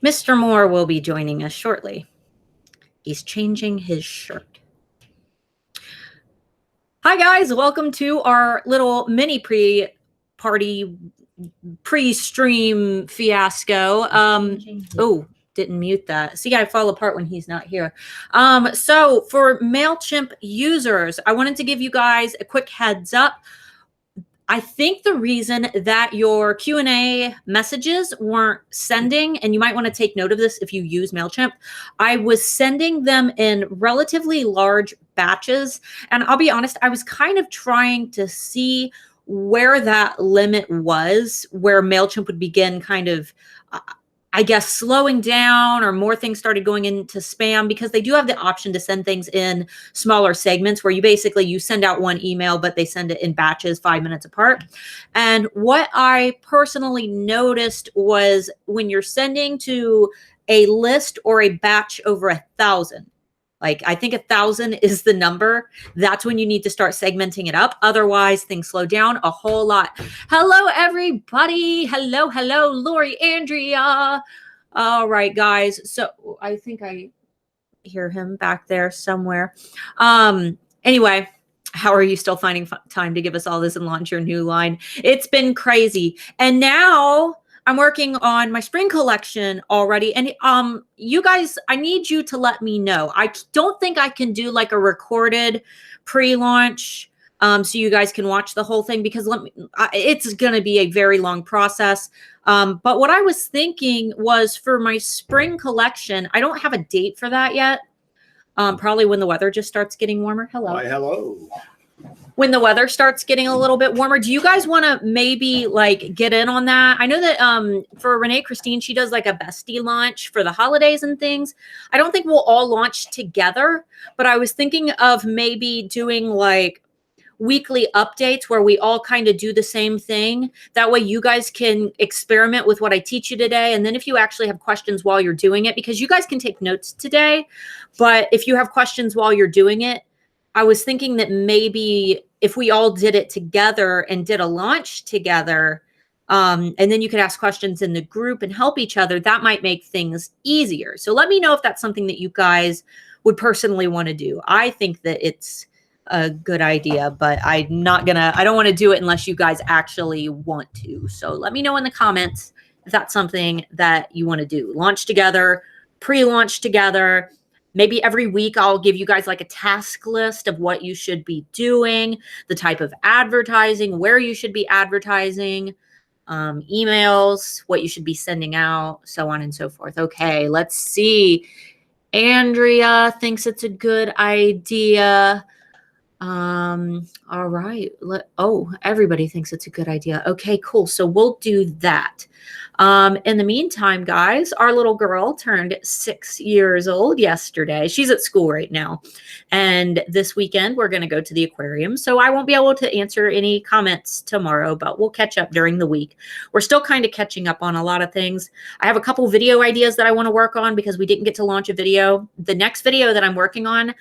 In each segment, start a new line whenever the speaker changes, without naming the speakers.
Mr. Moore will be joining us shortly. He's changing his shirt. Hi, guys. Welcome to our little mini pre-party, pre-stream fiasco. Oh, didn't mute that. See, I fall apart when he's not here. So for MailChimp users, I wanted to give you guys a quick heads up. I think the reason that your Q&A messages weren't sending, and you might want to take note of this if you use MailChimp, I was sending them in relatively large batches. And I'll be honest, I was kind of trying to see where that limit was, where MailChimp would begin kind of, I guess, slowing down, or more things started going into spam, because they do have the option to send things in smaller segments where you send out one email, but they send it in batches 5 minutes apart. And what I personally noticed was when you're sending to a list or a batch over 1,000, like I think 1,000 is the number, that's when you need to start segmenting it up. Otherwise, things slow down a whole lot. Hello, everybody. Hello, Lori, Andrea. All right, guys. So I think I hear him back there somewhere. Anyway, how are you still finding time to give us all this and launch your new line? It's been crazy. And now I'm working on my spring collection already. And you guys, I need you to let me know. I don't think I can do like a recorded pre-launch so you guys can watch the whole thing, because it's going to be a very long process. But what I was thinking was for my spring collection, I don't have a date for that yet. Probably when the weather just starts getting warmer. Hello.
Why, hello.
When the weather starts getting a little bit warmer, do you guys want to maybe like get in on that? I know that for Renee Christine, she does like a bestie launch for the holidays and things. I don't think we'll all launch together, but I was thinking of maybe doing like weekly updates where we all kind of do the same thing. That way you guys can experiment with what I teach you today. And then if you actually have questions while you're doing it, because you guys can take notes today, but if you have questions while you're doing it, I was thinking that maybe if we all did it together and did a launch together, and then you could ask questions in the group and help each other, that might make things easier. So let me know if that's something that you guys would personally want to do. I think that it's a good idea, but I don't want to do it unless you guys actually want to. So let me know in the comments if that's something that you want to do. Launch together, pre-launch together. Maybe every week I'll give you guys like a task list of what you should be doing, the type of advertising, where you should be advertising, emails, what you should be sending out, so on and so forth. Okay, let's see. Andrea thinks it's a good idea. All right. Everybody thinks it's a good idea. Okay, cool. So we'll do that. In the meantime, guys, our little girl turned 6 years old yesterday. She's at school right now. And this weekend, we're going to go to the aquarium. So I won't be able to answer any comments tomorrow, but we'll catch up during the week. We're still kind of catching up on a lot of things. I have a couple video ideas that I want to work on because we didn't get to launch a video. The next video that I'm working on,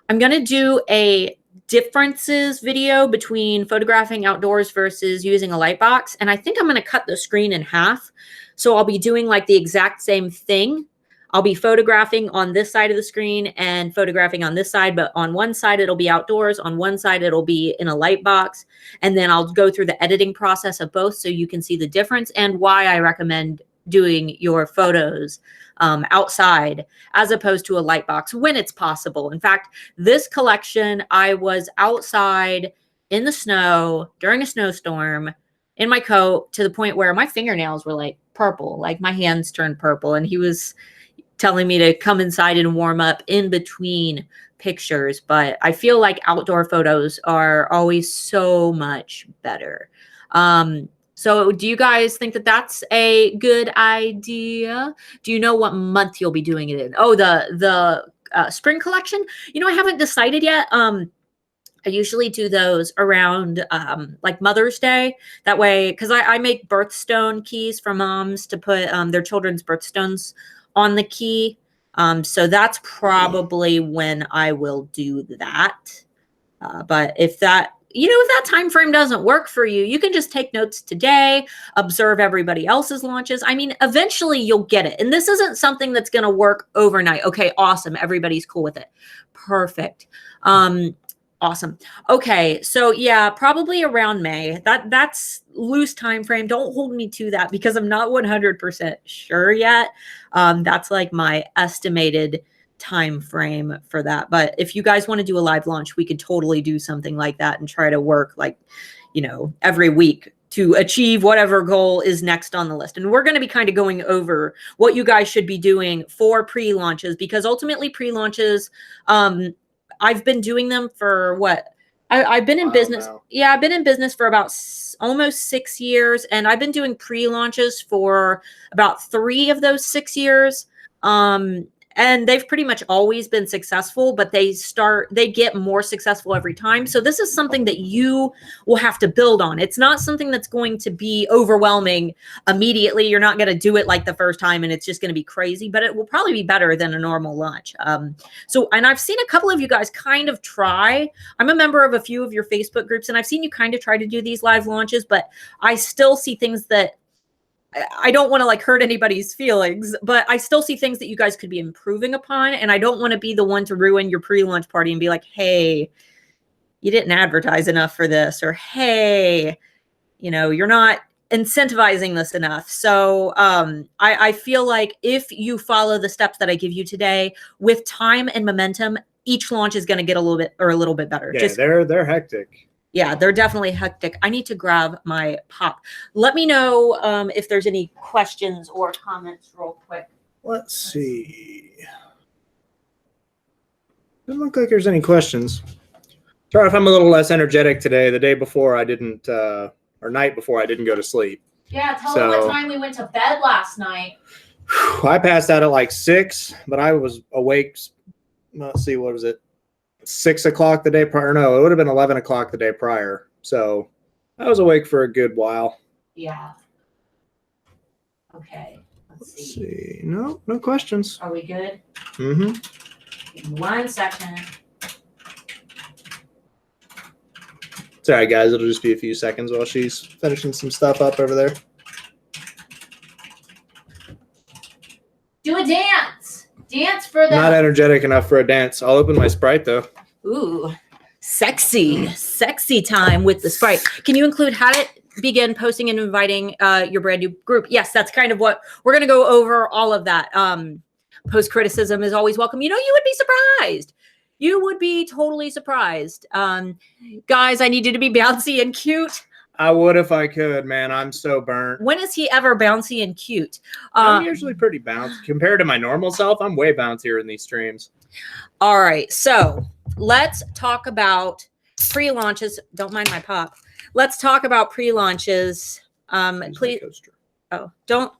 I'm going to do a differences video between photographing outdoors versus using a light box. And I think I'm going to cut the screen in half. So I'll be doing like the exact same thing. I'll be photographing on this side of the screen and photographing on this side, but on one side it'll be outdoors, on one side it'll be in a light box. And then I'll go through the editing process of both so you can see the difference and why I recommend doing your photos outside as opposed to a light box when it's possible. In fact, this collection, I was outside in the snow during a snowstorm in my coat to the point where my fingernails were like purple, like my hands turned purple. And he was telling me to come inside and warm up in between pictures. But I feel like outdoor photos are always so much better. So do you guys think that that's a good idea? Do you know what month you'll be doing it in? Oh, the spring collection? You know, I haven't decided yet. I usually do those around like Mother's Day. That way, because I make birthstone keys for moms to put their children's birthstones on the key. So that's probably when I will do that. But if that if that time frame doesn't work for you, you can just take notes today, observe everybody else's launches. I mean, eventually you'll get it. And this isn't something that's going to work overnight. Okay, awesome. Everybody's cool with it. Perfect. Awesome. Okay, so yeah, probably around May. That's loose time frame. Don't hold me to that because I'm not 100% sure yet. That's like my estimated time frame for that. But if you guys want to do a live launch, we could totally do something like that and try to work like, every week to achieve whatever goal is next on the list. And we're going to be kind of going over what you guys should be doing for pre-launches, because ultimately pre-launches, I've been doing them for what? I've been in business. Now. Yeah, I've been in business for about almost 6 years, and I've been doing pre-launches for about 3 of those 6 years. And they've pretty much always been successful, but they get more successful every time. So this is something that you will have to build on. It's not something that's going to be overwhelming immediately. You're not going to do it like the first time and it's just going to be crazy, but it will probably be better than a normal launch. And I've seen a couple of you guys kind of try. I'm a member of a few of your Facebook groups, and I've seen you kind of try to do these live launches, but I still see things that I don't want to like hurt anybody's feelings, but I still see things that you guys could be improving upon. And I don't want to be the one to ruin your pre-launch party and be like, hey, you didn't advertise enough for this, or, hey, you're not incentivizing this enough. So I feel like if you follow the steps that I give you today with time and momentum, each launch is going to get a little bit better.
Yeah, they're hectic.
Yeah, they're definitely hectic. I need to grab my pop. Let me know if there's any questions or comments real quick.
Let's see. Doesn't look like there's any questions. Sorry if I'm a little less energetic today. The day before I didn't, or night before I didn't go to sleep.
Yeah, tell me what time we went to bed last night.
I passed out at like 6, but I was awake. Let's see, what was it? 6 o'clock the day prior. No, it would have been 11 o'clock the day prior. So I was awake for a good while.
Yeah. Okay. Let's see.
No questions.
Are we good?
Mm-hmm.
Give me 1 second.
Sorry, guys. It'll just be a few seconds while she's finishing some stuff up over there.
Do a dance. Dance for the...
Not energetic enough for a dance. I'll open my Sprite, though.
Ooh, sexy time with the Sprite. Can you include how to begin posting and inviting your brand new group? Yes, that's kind of what we're going to go over. All of that. Post criticism is always welcome. You would be surprised. You would be totally surprised. Guys, I need you to be bouncy and cute.
I would if I could, man. I'm so burnt.
When is he ever bouncy and cute?
I'm usually pretty bouncy. Compared to my normal self, I'm way bouncier in these streams.
All right. So let's talk about pre-launches. Don't mind my pop. Let's talk about pre-launches. Please. Oh, don't.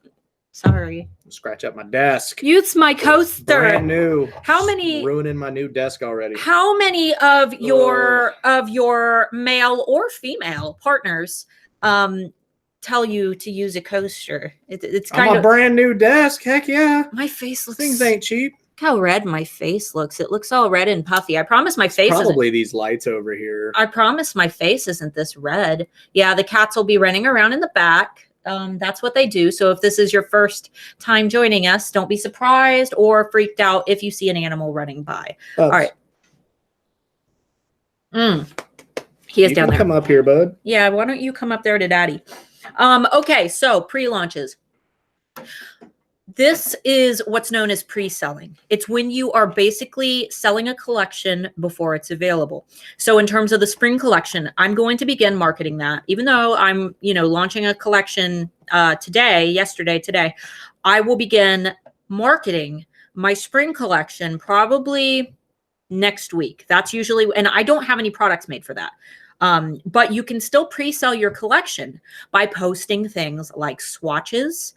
Sorry.
Scratch up my desk.
Use my coaster.
Brand new.
How many?
Ruining my new desk already.
How many of your male or female partners tell you to use a coaster? It's kind of
a brand new desk. Heck yeah.
My face looks.
Things ain't cheap.
Look how red my face looks. It looks all red and puffy. I promise my face.
Probably these lights over here.
I promise my face isn't this red. Yeah, the cats will be running around in the back. That's what they do. So if this is your first time joining us, don't be surprised or freaked out if you see an animal running by. All right. He is down there.
Come up here, bud.
Yeah, why don't you come up there to daddy? Okay, so pre-launches. This is what's known as pre-selling. It's when you are basically selling a collection before it's available. So in terms of the spring collection, I'm going to begin marketing that. Even though I'm, launching a collection today, I will begin marketing my spring collection probably next week. That's usually, and I don't have any products made for that. But you can still pre-sell your collection by posting things like swatches.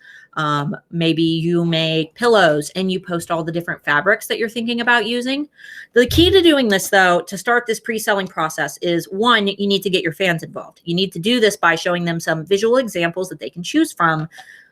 Maybe you make pillows and you post all the different fabrics that you're thinking about using. The key to doing this, though, to start this pre-selling process is, one, you need to get your fans involved. You need to do this by showing them some visual examples that they can choose from.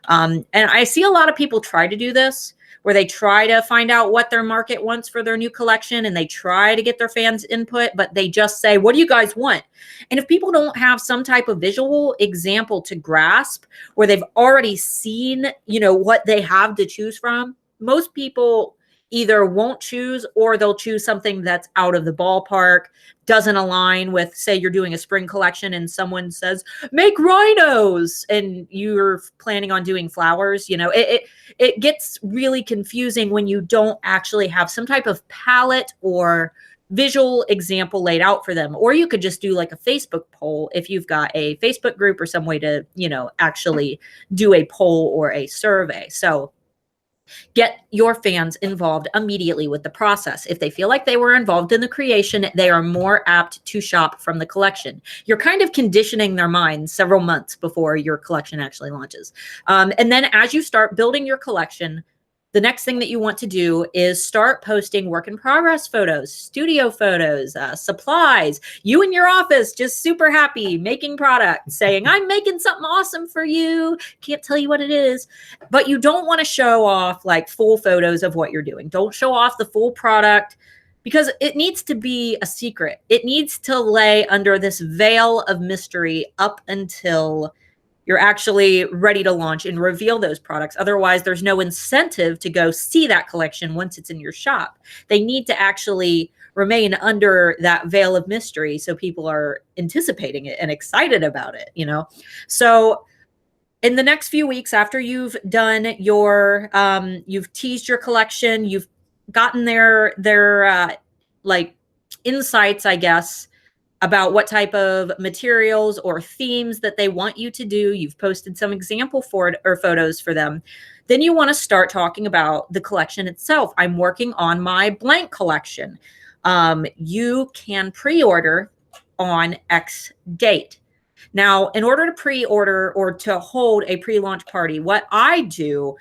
And I see a lot of people try to do this. where they try to find out what their market wants for their new collection and they try to get their fans' input, but they just say, what do you guys want? And if people don't have some type of visual example to grasp where they've already seen, what they have to choose from, most people either won't choose or they'll choose something that's out of the ballpark, doesn't align with, say you're doing a spring collection and someone says, make rhinos, and you're planning on doing flowers. It gets really confusing when you don't actually have some type of palette or visual example laid out for them. Or you could just do like a Facebook poll if you've got a Facebook group or some way to, actually do a poll or a survey. So get your fans involved immediately with the process. If they feel like they were involved in the creation, they are more apt to shop from the collection. You're kind of conditioning their minds several months before your collection actually launches. And then as you start building your collection, the next thing that you want to do is start posting work in progress photos, studio photos, supplies, you in your office, just super happy making products, saying, I'm making something awesome for you. Can't tell you what it is, but you don't want to show off like full photos of what you're doing. Don't show off the full product because it needs to be a secret. It needs to lay under this veil of mystery up until you're actually ready to launch and reveal those products. Otherwise, there's no incentive to go see that collection once it's in your shop. They need to actually remain under that veil of mystery so people are anticipating it and excited about it, So in the next few weeks after you've done your, you've teased your collection, you've gotten their like insights, I guess, about what type of materials or themes that they want you to do. You've posted some example photos for them. Then you want to start talking about the collection itself. I'm working on my blank collection. You can pre-order on X date. Now, in order to pre-order or to hold a pre-launch party, what I do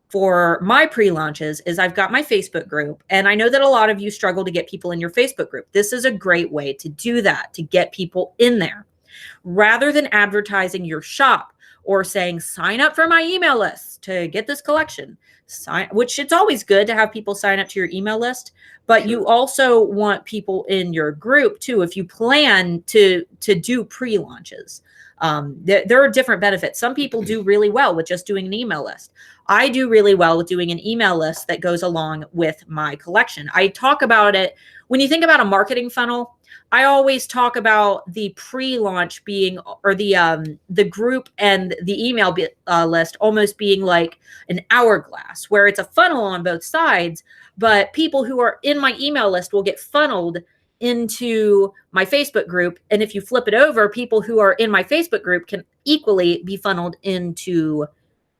for my pre-launches is I've got my Facebook group, and I know that a lot of you struggle to get people in your Facebook group. This is a great way to do that, to get people in there. Rather than advertising your shop or saying, sign up for my email list to get this collection, which it's always good to have people sign up to your email list, but you also want people in your group too, if you plan to do pre-launches. There are different benefits. Some people do really well with just doing an email list. I do really well with doing an email list that goes along with my collection. I talk about it when you think about a marketing funnel. I always talk about the pre-launch being, or the group and the email list almost being like an hourglass, where it's a funnel on both sides, but people who are in my email list will get funneled into my Facebook group. And if you flip it over, people who are in my Facebook group can equally be funneled into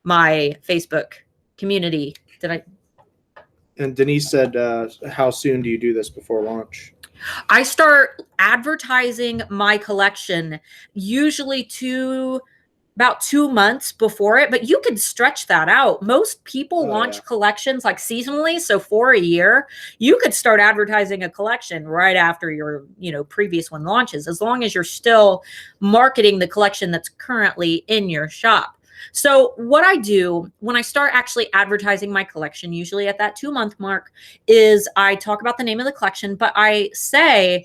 my Facebook community.
And Denise said, how soon do you do this before launch?
I start advertising my collection usually about 2 months before it, but you could stretch that out. Most people launch collections like seasonally. So for a year, you could start advertising a collection right after your, previous one launches, as long as you're still marketing the collection that's currently in your shop. So what I do when I start actually advertising my collection, usually at that 2-month mark, is I talk about the name of the collection, but I say,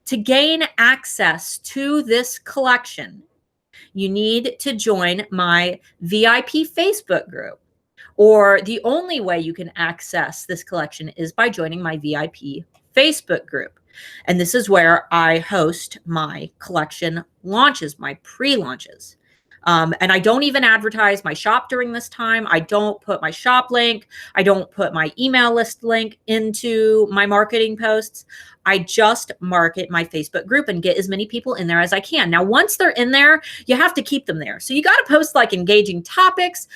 to gain access to this collection, you need to join my VIP Facebook group. Or the only way you can access this collection is by joining my VIP Facebook group. And this is where I host my collection launches, my pre-launches. And I don't even advertise my shop during this time. I don't put my shop link. I don't put my email list link into my marketing posts. I just market my Facebook group and get as many people in there as I can. Now, once they're in there, you have to keep them there. So you got to post like engaging topics,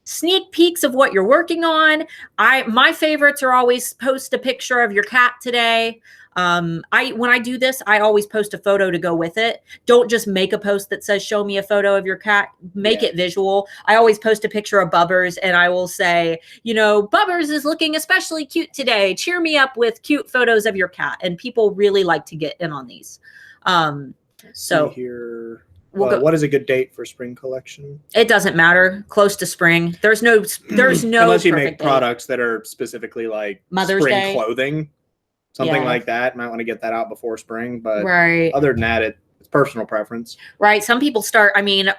sneak peeks of what you're working on. My favorites are always post a picture of your cat today. When I do this, I always post a photo to go with it. Don't just make a post that says, show me a photo of your cat, make it visual. I always post a picture of Bubbers and I will say, Bubbers is looking especially cute today. Cheer me up with cute photos of your cat. And people really like to get in on these. So
here,
we'll go.
What is a good date for spring collection?
It doesn't matter. Close to spring. There's no
unless you make
perfect date.
products that are specifically like
Mother's
spring
Day.
Clothing, something
Yeah.
like that. Might want to get that out before spring, but
Right.
other than that, it's personal preference.
Right. Some people start, I mean,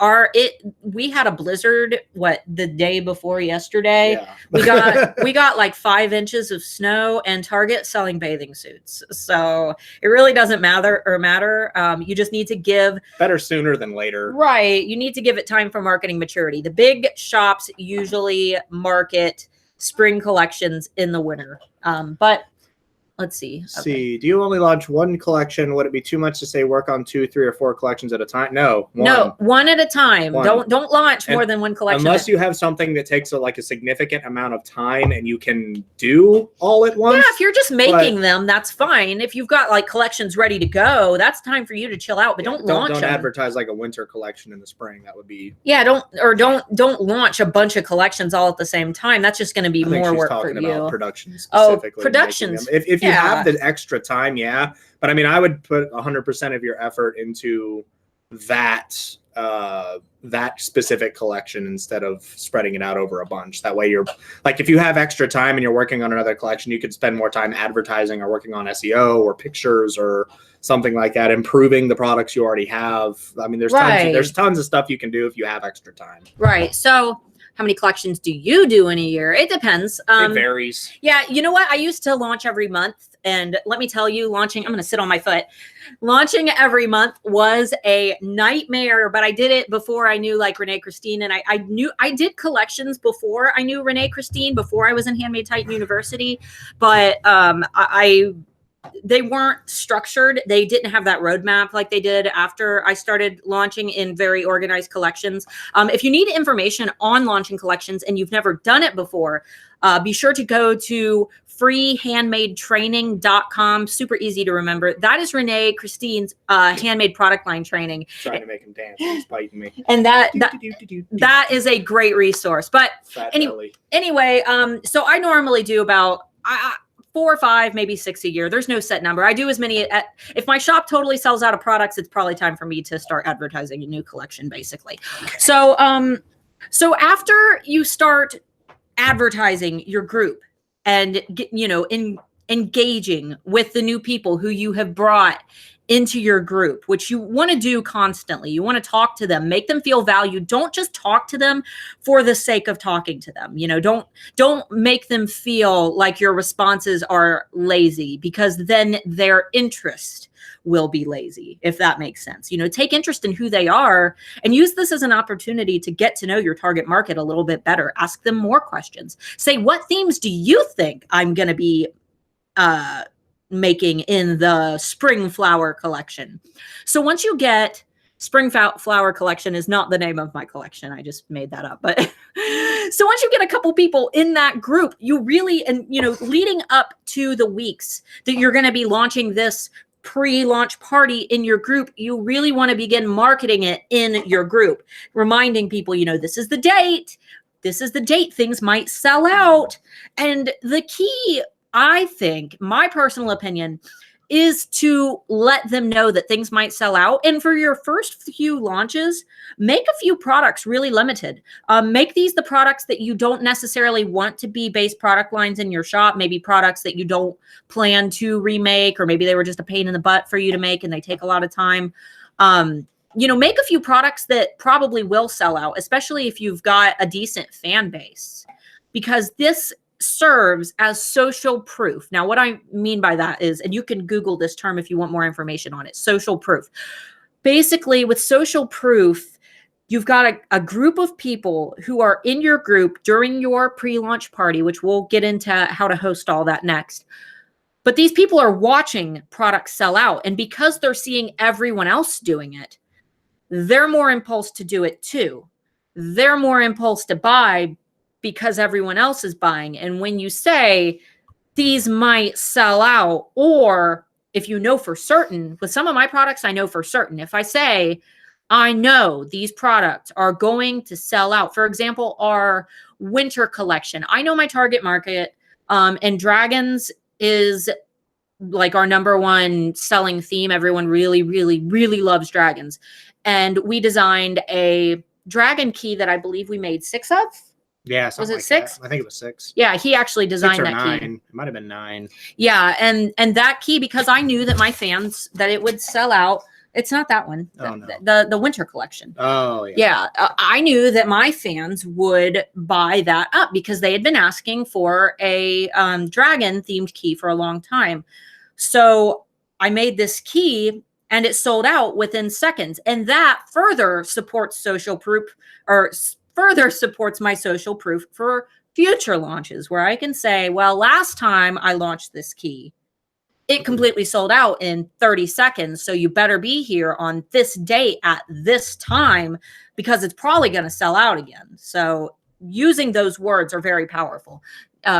we had a blizzard, the day before yesterday.
Yeah.
We got like 5 inches of snow, and Target selling bathing suits. So it really doesn't matter. You just need to give
Better sooner than later.
Right. You need to give it time for marketing maturity. The big shops usually market spring collections in the winter. But let's see.
See, do you only launch one collection? Would it be too much to say work on 2, 3, or 4 collections at a time? No, one.
No, one at a time.
One.
Don't launch more than one collection.
Unless you have something that takes a significant amount of time and you can do all at once.
Yeah, if you're just making them, that's fine. If you've got like collections ready to go, that's time for you to chill out. But don't launch
Don't
them.
advertise like a winter collection in the spring. That would be
don't launch a bunch of collections all at the same time. That's just going to be more work for you.
About production specifically.
Productions.
If you have the extra time, yeah. But I mean, I would put 100% of your effort into that specific collection instead of spreading it out over a bunch. That way you're like, if you have extra time and you're working on another collection, you could spend more time advertising or working on SEO or pictures or something like that, improving the products you already have. I mean, there's tons of stuff you can do if you have extra time.
Right. So how many collections do you do in a year? It depends.
It varies.
Yeah. You know what? I used to launch every month. And let me tell you, I'm going to sit on my foot. Launching every month was a nightmare, but I did it before I knew like Renee Christine. And I did collections before I knew Renee Christine, before I was in Handmade Titan University. But they weren't structured. They didn't have that roadmap like they did after I started launching in very organized collections. If you need information on launching collections and you've never done it before, be sure to go to freehandmadetraining.com. Super easy to remember. That is Renee Christine's handmade product line training.
Trying to make him dance. He's biting me.
And that is a great resource. But anyway, so I normally do about 4 or 5, maybe 6 a year. There's no set number. I do as many. If my shop totally sells out of products, it's probably time for me to start advertising a new collection, basically. So after you start advertising your group and engaging with the new people who you have brought into your group, which you want to do constantly. You want to talk to them, make them feel valued. Don't just talk to them for the sake of talking to them. Don't make them feel like your responses are lazy, because then their interest will be lazy, if that makes sense. Take interest in who they are and use this as an opportunity to get to know your target market a little bit better. Ask them more questions. Say, what themes do you think I'm going to be making in the spring flower collection? So once you get spring flower collection is not the name of my collection. I just made that up. But so once you get a couple people in that group, you really, and leading up to the weeks that you're going to be launching this pre-launch party in your group, you really want to begin marketing it in your group, reminding people, this is the date. This is the date. Things might sell out. And the key, I think, my personal opinion, is to let them know that things might sell out. And for your first few launches, make a few products really limited. Make these the products that you don't necessarily want to be base product lines in your shop, maybe products that you don't plan to remake, or maybe they were just a pain in the butt for you to make and they take a lot of time. Make a few products that probably will sell out, especially if you've got a decent fan base, because this serves as social proof. Now, what I mean by that is, and you can Google this term if you want more information on it, social proof. Basically, with social proof, you've got a group of people who are in your group during your pre-launch party, which we'll get into how to host all that next. But these people are watching products sell out. And because they're seeing everyone else doing it, they're more impulse to do it too. They're more impulse to buy because everyone else is buying. And when you say these might sell out, or if you know for certain, with some of my products, I know for certain, if I say, I know these products are going to sell out. For example, our winter collection, I know my target market, and dragons is like our #1 selling theme. Everyone really, really, really loves dragons. and we designed a dragon key that I believe we made 6 of.
Yeah,
Was it
like
6?
That. I think it was 6.
Yeah, he actually
6
designed
or
that
9.
key.
It might have been 9.
Yeah, and that key, because I knew that my fans, that it would sell out. It's not that one.
Oh, no.
The winter collection.
Oh, yeah.
Yeah, I knew that my fans would buy that up because they had been asking for a dragon themed key for a long time. So I made this key and it sold out within seconds. And that further supports social proof, or further supports my social proof for future launches, where I can say, well, last time I launched this key, it completely sold out in 30 seconds. So you better be here on this date at this time, because it's probably going to sell out again. So using those words are very powerful.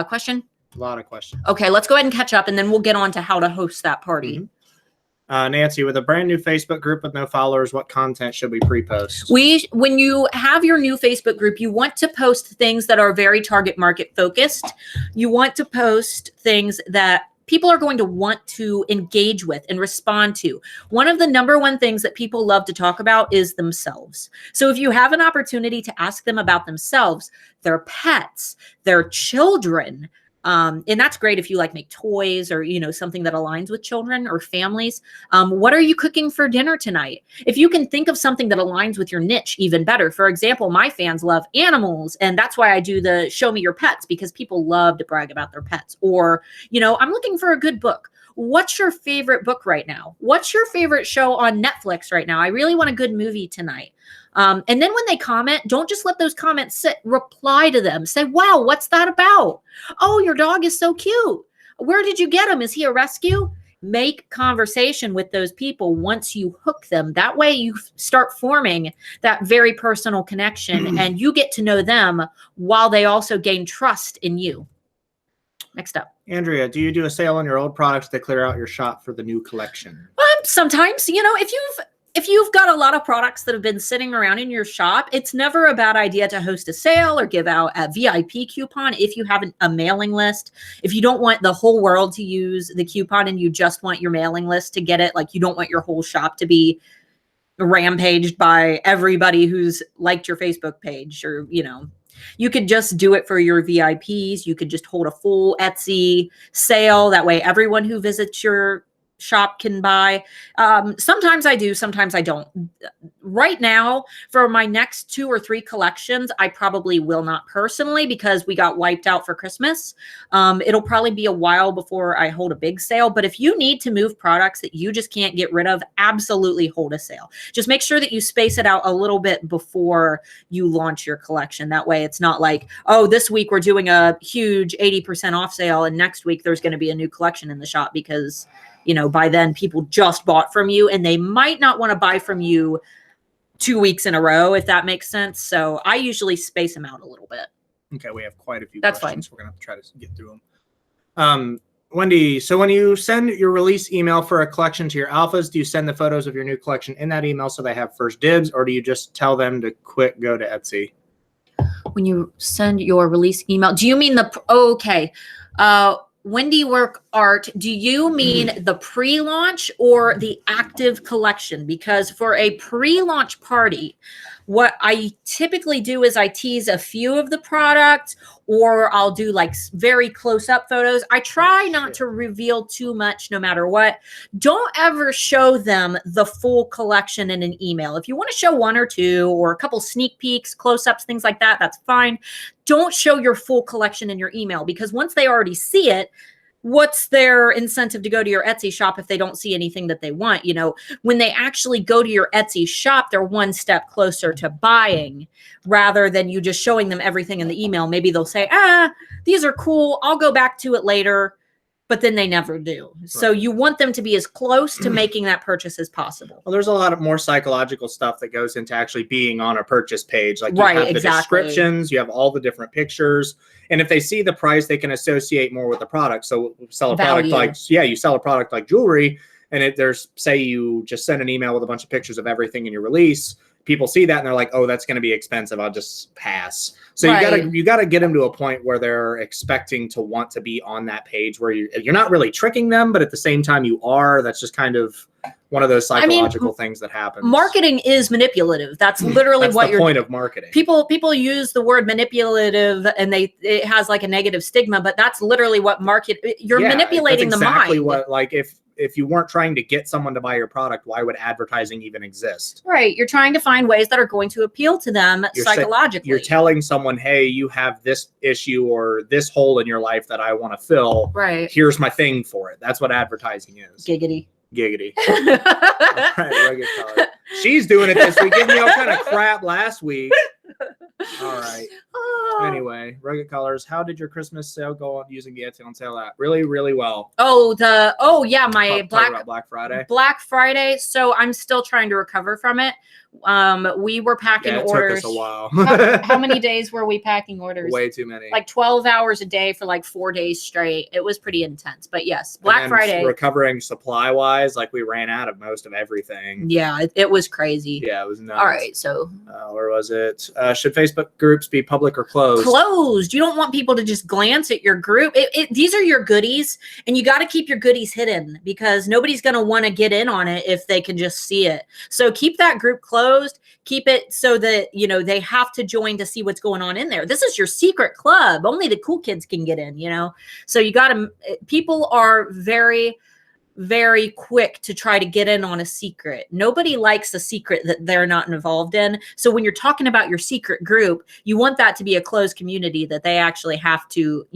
Question?
A lot of questions.
Okay, let's go ahead and catch up, and then we'll get on to how to host that party.
Mm-hmm. Nancy, with a brand new Facebook group with no followers, what content should we pre-post?
When you have your new Facebook group, you want to post things that are very target market focused. You want to post things that people are going to want to engage with and respond to. One of the number one things that people love to talk about is themselves. So if you have an opportunity to ask them about themselves, their pets, their children, and that's great if you like make toys or, something that aligns with children or families. What are you cooking for dinner tonight? If you can think of something that aligns with your niche, even better. For example, my fans love animals, and that's why I do the show me your pets, because people love to brag about their pets. Or, I'm looking for a good book. What's your favorite book right now? What's your favorite show on Netflix right now? I really want a good movie tonight. And then when they comment, don't just let those comments sit. Reply to them. Say, wow, what's that about? Oh, your dog is so cute. Where did you get him? Is he a rescue? Make conversation with those people once you hook them. That way you start forming that very personal connection and you get to know them while they also gain trust in you. Next up.
Andrea, do you do a sale on your old products to clear out your shop for the new collection?
Sometimes, if you've got a lot of products that have been sitting around in your shop, it's never a bad idea to host a sale or give out a VIP coupon if you have a mailing list. If you don't want the whole world to use the coupon and you just want your mailing list to get it, like you don't want your whole shop to be rampaged by everybody who's liked your Facebook page, or, you could just do it for your VIPs. You could just hold a full Etsy sale. That way everyone who visits your shop can buy. Sometimes I do, sometimes I don't. Right now, for my next 2 or 3 collections, I probably will not personally, because we got wiped out for Christmas. It'll probably be a while before I hold a big sale. But if you need to move products that you just can't get rid of, absolutely hold a sale. Just make sure that you space it out a little bit before you launch your collection. That way it's not like, oh, this week we're doing a huge 80% off sale and next week there's going to be a new collection in the shop, because by then people just bought from you and they might not want to buy from you 2 weeks in a row, if that makes sense. So I usually space them out a little bit.
Okay, we have quite a few
That's
questions.
Fine.
We're going to have to try to get through them. Wendy, so when you send your release email for a collection to your alphas, do you send the photos of your new collection in that email so they have first dibs, or do you just tell them to go to Etsy?
When you send your release email, do you mean okay. Wendy Work Art, do you mean the pre-launch or the active collection? Because for a pre-launch party, what I typically do is I tease a few of the products, or I'll do like very close-up photos. I try not to reveal too much no matter what. Don't ever show them the full collection in an email. If you want to show 1 or 2 or a couple sneak peeks, close-ups, things like that, that's fine. Don't show your full collection in your email, because once they already see it, what's their incentive to go to your Etsy shop if they don't see anything that they want? When they actually go to your Etsy shop, they're one step closer to buying, rather than you just showing them everything in the email. Maybe they'll say, these are cool, I'll go back to it later, but then they never do. Right. So you want them to be as close to making that purchase as possible.
Well, there's a lot of more psychological stuff that goes into actually being on a purchase page. Like you have the descriptions, you have all the different pictures. And if they see the price, they can associate more with the product. So sell a product you sell a product like jewelry, and say you just send an email with a bunch of pictures of everything in your release. People see that and they're like, oh, that's going to be expensive, I'll just pass. So you gotta get them to a point where they're expecting to want to be on that page, where you're not really tricking them, but at the same time you are. That's just kind of one of those
I mean,
psychological things that happens.
Marketing is manipulative. That's literally
That's
what
the
you're
point of marketing.
people use the word manipulative and it has like a negative stigma, but that's literally what you're manipulating
that's
the
exactly
mind.
what, like, if you weren't trying to get someone to buy your product, why would advertising even exist?
Right. You're trying to find ways that are going to appeal to them psychologically.
You're telling someone, hey, you have this issue or this hole in your life that I want to fill.
Right.
Here's my thing for it. That's what advertising is.
Giggity.
All right, Rugged Color. She's doing it this week. Giving me all kind of crap last week. All right. Anyway, Rugged Colors, how did your Christmas sale go on using the Etsy on sale app? Really, really well.
My
Talk about Black Friday.
Black Friday. So I'm still trying to recover from it. We were packing orders.
It took us a while.
how many days were we packing orders?
Way too many.
Like 12 hours a day for like 4 days straight. It was pretty intense. But yes, Black Friday.
Recovering supply wise, like we ran out of most of everything.
Yeah, it was crazy.
Yeah, it was nuts.
All right, so
where was it? Should Facebook groups be public or closed?
Closed. You don't want people to just glance at your group. These are your goodies, and you got to keep your goodies hidden because nobody's going to want to get in on it if they can just see it. So keep that group closed. Keep it so that, they have to join to see what's going on in there. This is your secret club. Only the cool kids can get in, So you got to, people are very, very quick to try to get in on a secret. Nobody likes a secret that they're not involved in. So when you're talking about your secret group, you want that to be a closed community that they actually have to,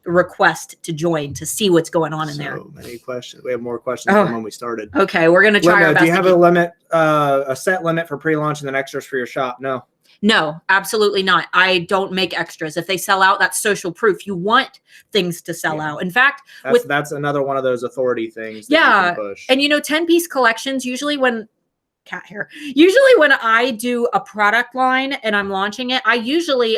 request to join to see what's going on in there.
So many questions. We have more questions than when we started.
Okay, we're going to try our best.
Do you have a limit, a set limit for pre-launch and then extras for your shop?
No, absolutely not. I don't make extras. If they sell out, that's social proof. You want things to sell out. In fact,
that's another one of those authority things that you can push.
And 10-piece collections, usually when I do a product line and I'm launching it,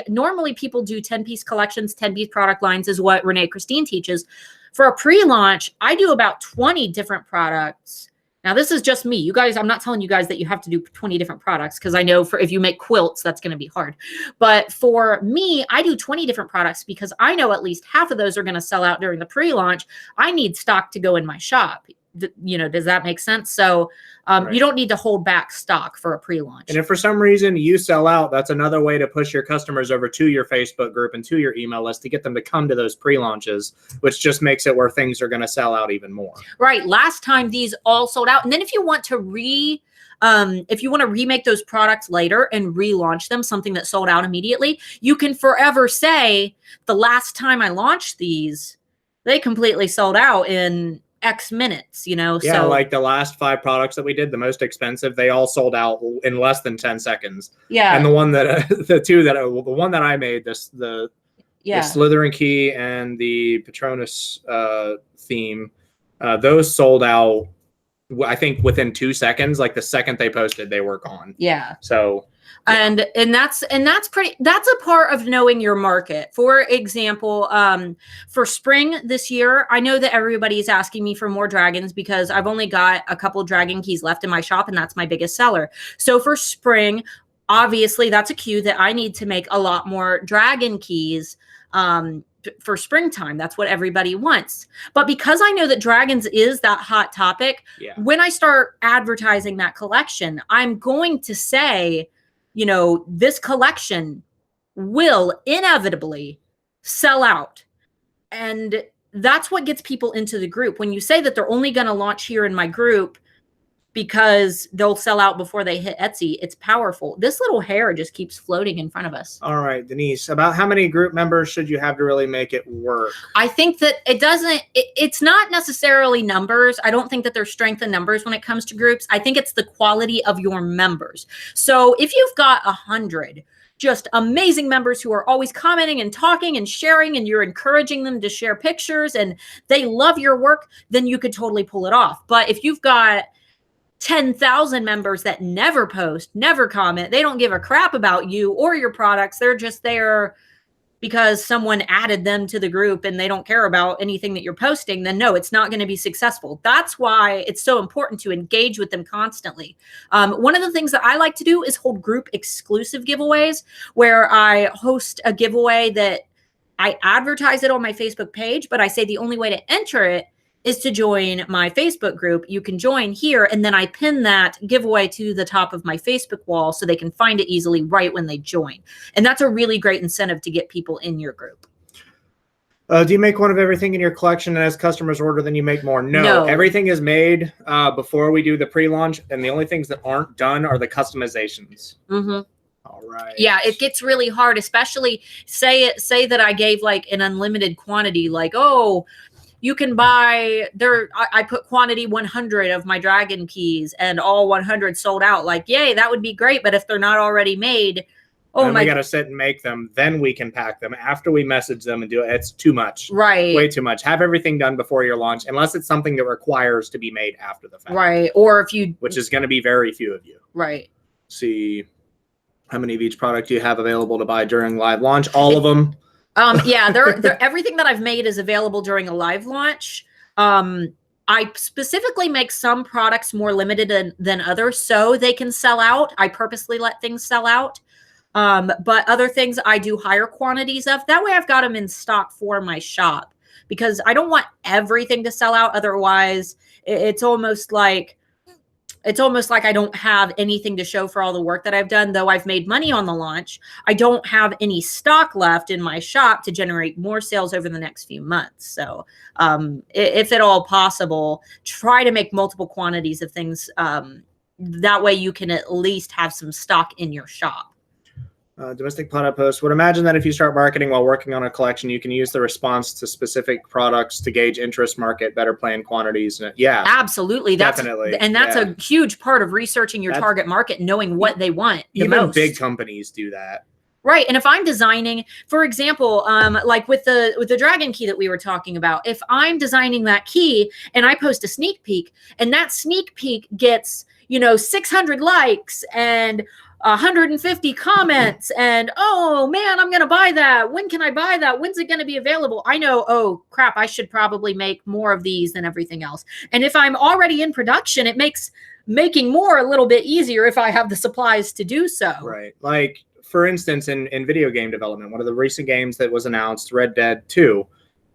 normally people do 10-piece collections, 10-piece product lines is what Renee Christine teaches. For a pre-launch, I do about 20 different products. Now, this is just me. You guys, I'm not telling you guys that you have to do 20 different products because I know if you make quilts, that's going to be hard. But for me, I do 20 different products because I know at least half of those are going to sell out during the pre-launch. I need stock to go in my shop. Does that make sense? So
Right.
You don't need to hold back stock for a pre-launch.
And if for some reason you sell out, that's another way to push your customers over to your Facebook group and to your email list to get them to come to those pre-launches, which just makes it where things are going to sell out even more.
Right. Last time these all sold out. And then if you want to remake those products later and relaunch them, something that sold out immediately, you can forever say the last time I launched these, they completely sold out in X minutes,
Yeah,
so
like the last 5 products that we did, the most expensive, they all sold out in less than 10 seconds.
Yeah.
And the one that the one that I made, the Slytherin key and the Patronus theme, those sold out, I think, within 2 seconds. Like the second they posted, they were gone.
Yeah.
So
And that's a part of knowing your market. For example, for spring this year, I know that everybody's asking me for more dragons because I've only got a couple dragon keys left in my shop, and that's my biggest seller. So for spring, obviously that's a cue that I need to make a lot more dragon keys for springtime. That's what everybody wants. But because I know that dragons is that hot topic, when I start advertising that collection, I'm going to say, this collection will inevitably sell out. And that's what gets people into the group. When you say that they're only going to launch here in my group because they'll sell out before they hit Etsy, it's powerful. This little hair just keeps floating in front of us.
All right, Denise, about how many group members should you have to really make it work?
I think that it's not necessarily numbers. I don't think that there's strength in numbers when it comes to groups. I think it's the quality of your members. So if you've got 100 just amazing members who are always commenting and talking and sharing, and you're encouraging them to share pictures and they love your work, then you could totally pull it off. But if you've got 10,000 members that never post, never comment, they don't give a crap about you or your products, they're just there because someone added them to the group and they don't care about anything that you're posting, then no, it's not going to be successful. That's why it's so important to engage with them constantly. One of the things that I like to do is hold group exclusive giveaways where I host a giveaway that I advertise it on my Facebook page, but I say the only way to enter it is to join my Facebook group. You can join here, and then I pin that giveaway to the top of my Facebook wall so they can find it easily right when they join. And that's a really great incentive to get people in your group.
Do you make one of everything in your collection, and as customers order, then you make more?
No.
Everything is made before we do the pre-launch, and the only things that aren't done are the customizations.
Mm-hmm.
All right.
Yeah, it gets really hard, especially say that I gave like an unlimited quantity, like, oh, you can buy there. I put quantity 100 of my dragon keys and all 100 sold out. Like, yay, that would be great. But if they're not already made,
then we got to sit and make them. Then we can pack them after we message them and do it. It's too much.
Right.
Way too much. Have everything done before your launch, unless it's something that requires to be made after the fact.
Right. Or if you,
which is going to be very few of you.
Right.
See how many of each product you have available to buy during live launch. All of them.
Yeah, they're everything that I've made is available during a live launch. I specifically make some products more limited than others so they can sell out. I purposely let things sell out. But other things I do higher quantities of. That way I've got them in stock for my shop because I don't want everything to sell out. Otherwise, it's almost like I don't have anything to show for all the work that I've done. Though I've made money on the launch, I don't have any stock left in my shop to generate more sales over the next few months. So if at all possible, try to make multiple quantities of things. That way you can at least have some stock in your shop.
Domestic product post would imagine that if you start marketing while working on a collection, you can use the response to specific products to gauge interest, market, better plan quantities. Yeah,
absolutely.
Definitely.
That's a huge part of researching your target market, knowing what they want.
Even big companies do that.
Right. And if I'm designing, for example, like with the dragon key that we were talking about, if I'm designing that key and I post a sneak peek and that sneak peek gets, 600 likes and 150 comments and, oh man, I'm going to buy that. When can I buy that? When's it going to be available? I know, oh crap, I should probably make more of these than everything else. And if I'm already in production, it makes making more a little bit easier if I have the supplies to do so.
Right. Like, for instance, in video game development, one of the recent games that was announced, Red Dead 2,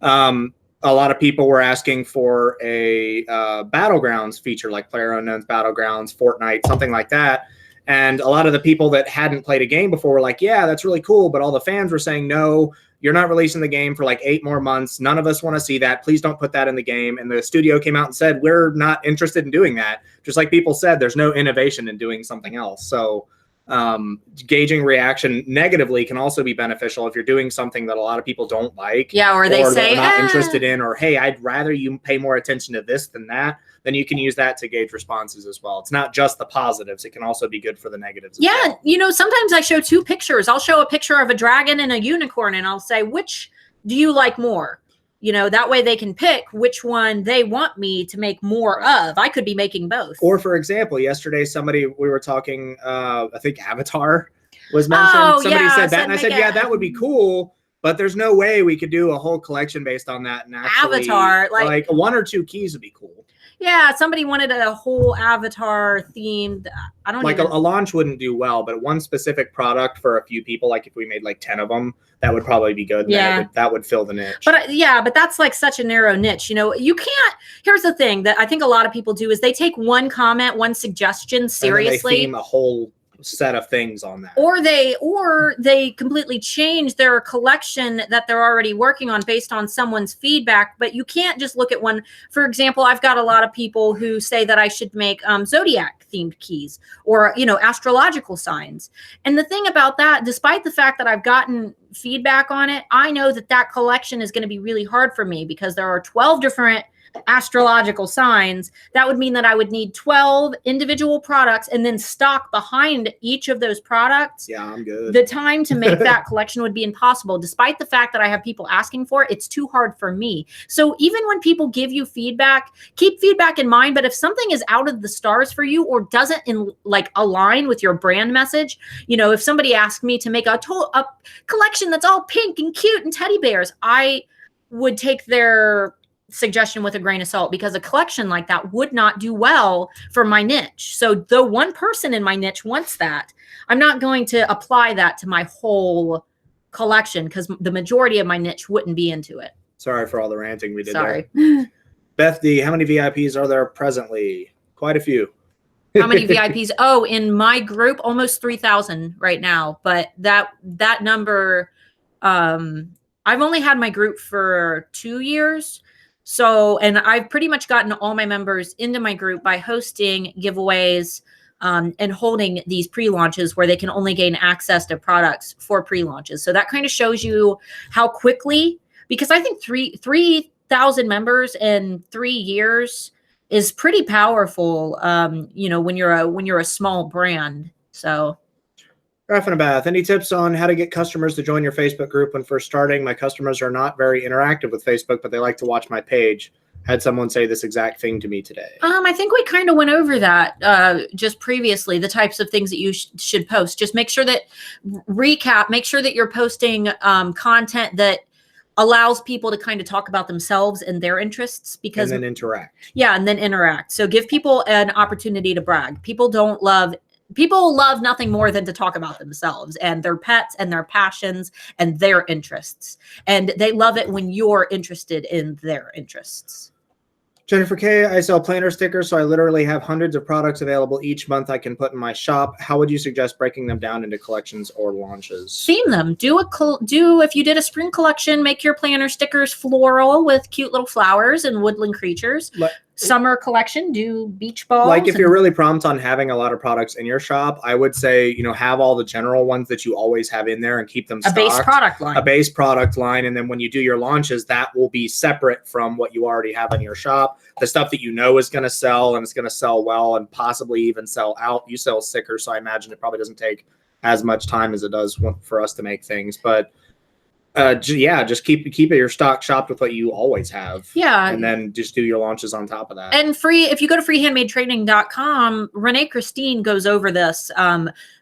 a lot of people were asking for a Battlegrounds feature, like PlayerUnknown's Battlegrounds, Fortnite, something like that. And a lot of the people that hadn't played a game before were like, yeah, that's really cool. But all the fans were saying, no, you're not releasing the game for like 8 more months. None of us want to see that. Please don't put that in the game. And the studio came out and said, we're not interested in doing that. Just like people said, there's no innovation in doing something else. So gauging reaction negatively can also be beneficial if you're doing something that a lot of people don't like.
Yeah, or they say
not interested in, or hey, I'd rather you pay more attention to this than that. Then you can use that to gauge responses as well. It's not just the positives; it can also be good for the negatives.
Yeah, well. Sometimes I show 2 pictures. I'll show a picture of a dragon and a unicorn, and I'll say, which do you like more? That way they can pick which one they want me to make more of. I could be making both.
Or for example, yesterday, we were talking, I think Avatar was mentioned.
Oh,
somebody said that, and I said, yeah, that would be cool. But there's no way we could do a whole collection based on that. And actually,
Avatar,
like 1 or 2 keys would be cool.
Yeah, somebody wanted a whole Avatar themed. I don't
like a launch wouldn't do well, but one specific product for a few people, like if we made like 10 of them, that would probably be good.
Yeah,
that would fill the niche.
But but that's like such a narrow niche. You can't. Here's the thing that I think a lot of people do is they take one comment, one suggestion seriously.
And then they theme a whole set of things on that,
or they completely change their collection that they're already working on based on someone's feedback. But you can't just look at one. For example, I've got a lot of people who say that I should make zodiac themed keys or astrological signs. And the thing about that, despite the fact that I've gotten feedback on it, I know that collection is going to be really hard for me because there are 12 different astrological signs. That would mean that I would need 12 individual products and then stock behind each of those products.
Yeah, I'm good.
The time to make that collection would be impossible. Despite the fact that I have people asking for it, it's too hard for me. So even when people give you feedback, keep feedback in mind. But if something is out of the stars for you or doesn't align with your brand message, if somebody asked me to make a collection that's all pink and cute and teddy bears, I would take their suggestion with a grain of salt because a collection like that would not do well for my niche. So though one person in my niche wants that, I'm not going to apply that to my whole collection because the majority of my niche wouldn't be into it.
Sorry for all the ranting we did.
Sorry.
There. Beth D, how many VIPs are there presently? Quite a few.
How many VIPs? Oh, in my group, almost 3,000 right now. But that number, I've only had my group for 2 years. So, and I've pretty much gotten all my members into my group by hosting giveaways and holding these pre-launches where they can only gain access to products for pre-launches. So that kind of shows you how quickly, because I think 3,000 members in 3 years is pretty powerful. You know, when you're a small brand. So.
Raf and Beth, any tips on how to get customers to join your Facebook group when first starting? My customers are not very interactive with Facebook, but they like to watch my page. Had someone say this exact thing to me today.
I think we kind of went over that just previously, the types of things that you should post. Just make sure that make sure that you're posting content that allows people to kind of talk about themselves and their interests, because
and then interact.
Yeah, and then interact. So give people an opportunity to brag. People love nothing more than to talk about themselves and their pets and their passions and their interests. And they love it when you're interested in their interests.
Jennifer K, I sell planner stickers, so I literally have hundreds of products available each month I can put in my shop. How would you suggest breaking them down into collections or launches?
Theme them. If you did a spring collection, make your planner stickers floral with cute little flowers and woodland creatures. Summer collection, do beach balls.
Like if you're really prompt on having a lot of products in your shop, I would say, have all the general ones that you always have in there and keep them stocked.
A base product line. And then when you do your launches, that will be separate from what you already have in your shop. The stuff that you know is going to sell and it's going to sell well and possibly even sell out. You sell stickers, so I imagine it probably doesn't take as much time as it does for us to make things. But just keep your stock shopped with what you always have. Yeah.
And then just do your launches on top of that.
And if you go to freehandmadetraining.com, Renee Christine goes over this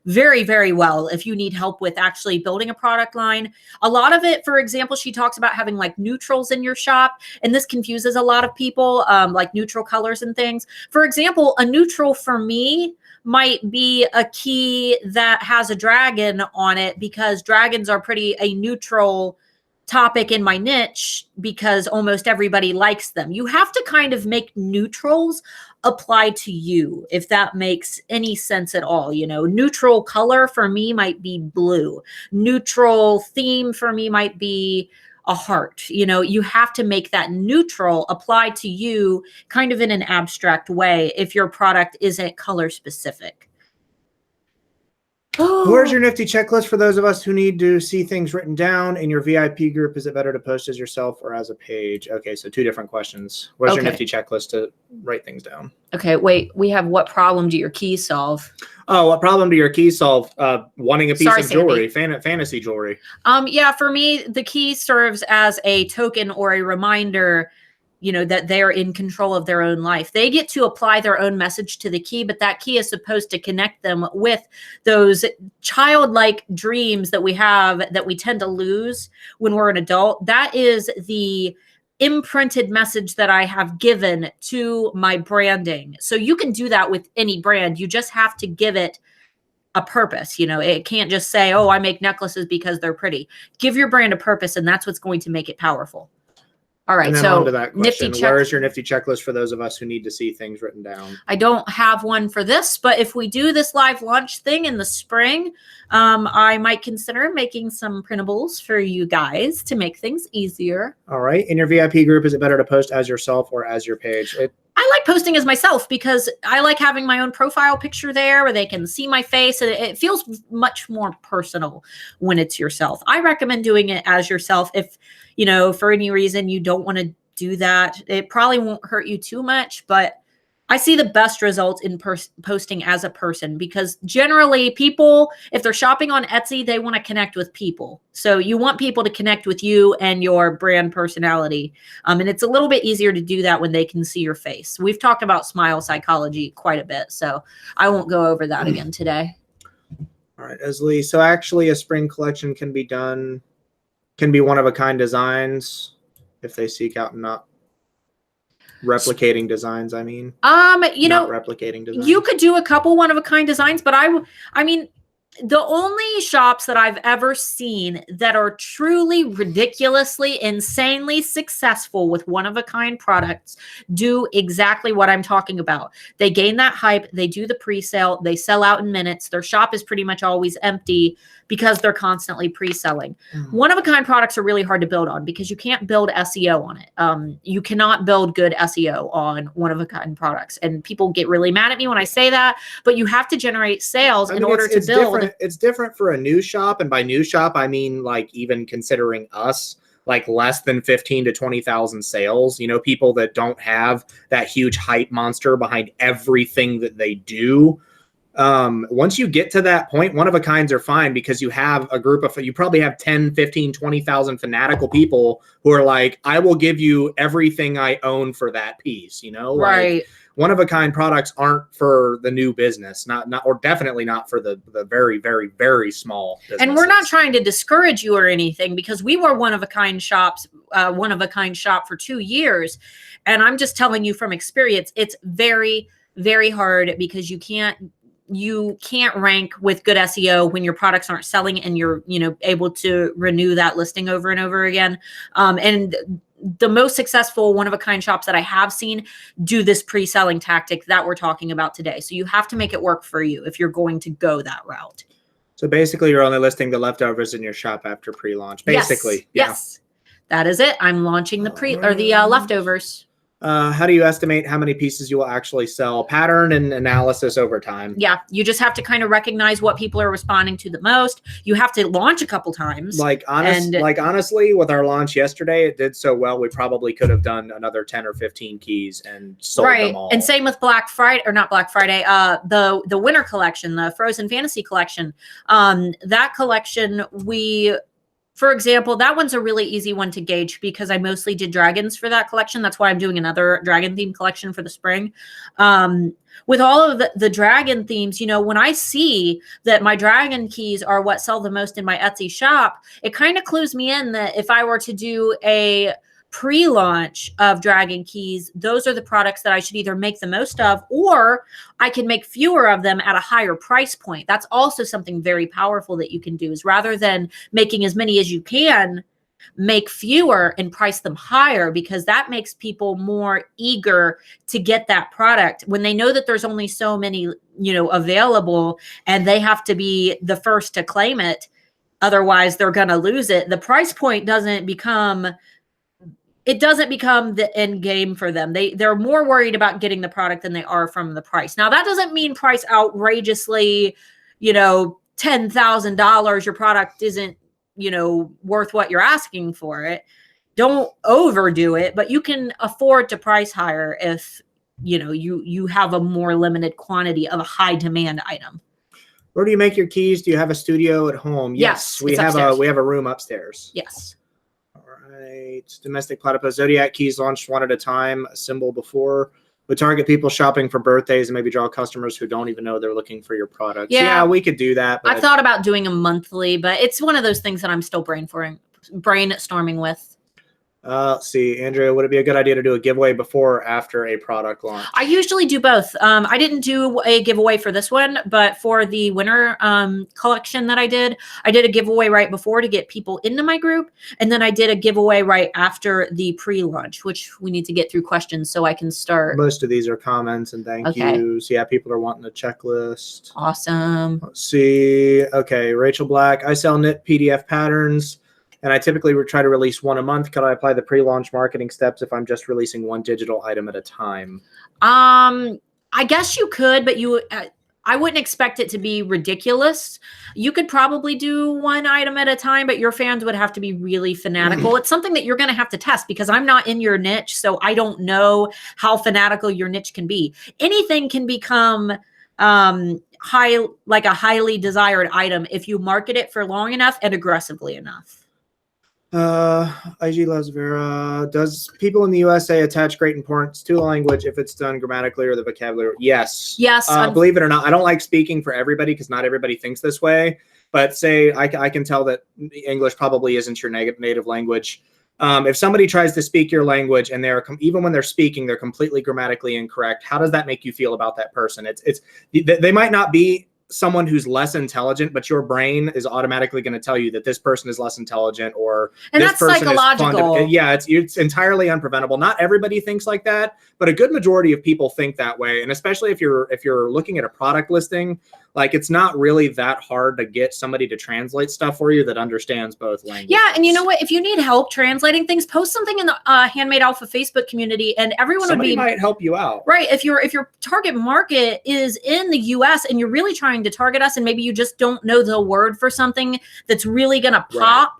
very, very well if you need help with actually building a product line. A lot of it, for example, she talks about having like neutrals in your shop, and this confuses a lot of people, like neutral colors and things. For example, a neutral for me might be a key that has a dragon on it, because dragons are a neutral topic in my niche because almost everybody likes them. You have to kind of make neutrals apply to you, if that makes any sense at all. Neutral color for me might be blue. Neutral theme for me might be a heart. You have to make that neutral apply to you kind of in an abstract way if your product isn't color specific.
Where's your nifty checklist for those of us who need to see things written down in your VIP group? Is it better to post as yourself or as a page? Okay, so 2 different questions. Where's your nifty checklist to write things down?
Okay, wait. We have what problem do your keys solve?
Oh, what problem do your keys solve? Wanting a piece of jewelry,
Sandy.
Fantasy jewelry.
Yeah, for me, the key serves as a token or a reminder, that they're in control of their own life. They get to apply their own message to the key, but that key is supposed to connect them with those childlike dreams that we have that we tend to lose when we're an adult. That is the imprinted message that I have given to my branding. So you can do that with any brand. You just have to give it a purpose. It can't just say, oh, I make necklaces because they're pretty. Give your brand a purpose, and that's what's going to make it powerful. All right,
and then
so
on to that question. Where is your nifty checklist for those of us who need to see things written down?
I don't have one for this, but if we do this live launch thing in the spring, I might consider making some printables for you guys to make things easier.
All right. In your VIP group, is it better to post as yourself or as your page?
I like posting as myself because I like having my own profile picture there where they can see my face, and it feels much more personal when it's yourself. I recommend doing it as yourself. If, for any reason you don't want to do that, it probably won't hurt you too much, but I see the best results in posting as a person, because generally people, if they're shopping on Etsy, they want to connect with people. So you want people to connect with you and your brand personality. And it's a little bit easier to do that when they can see your face. We've talked about smile psychology quite a bit, so I won't go over that again today.
All right, Esli. So actually a spring collection can be one-of-a-kind designs if they seek out not replicating designs. I mean, not replicating designs.
You could do a couple one-of-a-kind designs, but I mean, The only shops that I've ever seen that are truly ridiculously, insanely successful with one-of-a-kind products do exactly what I'm talking about. They gain that hype, they do the pre-sale, they sell out in minutes. Their shop is pretty much always empty because they're constantly pre-selling. One-of-a-kind products are really hard to build on because you can't build SEO on it. You cannot build good SEO on one-of-a-kind products. And people get really mad at me when I say that, but you have to generate sales in order to build.
It's different for a new shop, and by new shop I mean like even considering us, like less than 15 to 20,000 sales. You know, people that don't have that huge hype monster behind everything that they do. Once you get to that point, one-of-a-kinds are fine because you have a group of, you probably have 10, 15, 20,000 fanatical people who are like, I will give you everything I own for that piece, you know?
Right.
Like, one-of-a-kind products aren't for the new business, or definitely not for the very, very, very small businesses.
And we're not trying to discourage you or anything, because we were one-of-a-kind shop for 2 years. And I'm just telling you from experience, it's very, very hard because you can't rank with good SEO when your products aren't selling and you're, able to renew that listing over and over again. And the most successful one-of-a-kind shops that I have seen do this pre-selling tactic that we're talking about today. So you have to make it work for you if you're going to go that route.
So basically you're only listing the leftovers in your shop after pre-launch, basically.
Yes. That is it. I'm launching the leftovers.
How do you estimate how many pieces you will actually sell? Pattern and analysis over time.
Yeah, you just have to kind of recognize what people are responding to the most. You have to launch a couple times.
Honestly, with our launch yesterday, it did so well. We probably could have done another 10 or 15 keys and sold them all.
And same with Black Friday, or not Black Friday. The winter collection, the Frozen Fantasy collection. That collection for example, that one's a really easy one to gauge because I mostly did dragons for that collection. That's why I'm doing another dragon theme collection for the spring. With all of the dragon themes, when I see that my dragon keys are what sell the most in my Etsy shop, it kind of clues me in that if I were to do a pre-launch of dragon keys, those are the products that I should either make the most of, or I can make fewer of them at a higher price point. That's also something very powerful that you can do, is rather than making as many as you can, make fewer and price them higher, because that makes people more eager to get that product when they know that there's only so many, available, and they have to be the first to claim it. Otherwise they're going to lose it. The price point doesn't become the end game for them. They're more worried about getting the product than they are from the price. Now, that doesn't mean price outrageously, $10,000. Your product isn't, worth what you're asking for it. Don't overdo it, but you can afford to price higher if, you have a more limited quantity of a high demand item.
Where do you make your keys? Do you have a studio at home?
Yes,
we have a room upstairs.
Yes.
Right. Domestic platypus Zodiac keys launched one at a time, a symbol before. We target people shopping for birthdays and maybe draw customers who don't even know they're looking for your products. Yeah, we could do that.
I've thought about doing them monthly, but it's one of those things that I'm still brainstorming with.
Let's see, Andrea, would it be a good idea to do a giveaway before or after a product launch?
I usually do both. I didn't do a giveaway for this one, but for the winter collection that I did a giveaway right before to get people into my group. And then I did a giveaway right after the pre-launch, which we need to get through questions so I can start.
Most of these are comments and thank yous. Yeah, people are wanting a checklist.
Awesome.
Let's see. Okay, Rachel Black. I sell knit PDF patterns, and I typically try to release one a month. Could I apply the pre-launch marketing steps if I'm just releasing one digital item at a time?
I guess you could, but I wouldn't expect it to be ridiculous. You could probably do one item at a time, but your fans would have to be really fanatical. It's something that you're going to have to test because I'm not in your niche, so I don't know how fanatical your niche can be. Anything can become a highly desired item if you market it for long enough and aggressively enough.
IG Loves Vera. Does people in the USA attach great importance to the language if it's done grammatically or the vocabulary? Yes.
Yes.
Believe it or not, I don't like speaking for everybody because not everybody thinks this way. But say I can tell that English probably isn't your native language. If somebody tries to speak your language and even when they're speaking, they're completely grammatically incorrect. How does that make you feel about that person? They might not be someone who's less intelligent, but your brain is automatically going to tell you that this person is less intelligent, or
And
this
that's
person
psychological.
it's entirely unpreventable. Not everybody thinks like that, but a good majority of people think that way. And especially if you're looking at a product listing, like it's not really that hard to get somebody to translate stuff for you that understands both languages.
Yeah, and you know what? If you need help translating things, post something in the Handmade Alpha Facebook community, and everyone
Somebody
would be
might help you out.
right. If your target market is in the US and you're really trying to target us, and maybe you just don't know the word for something that's really gonna pop,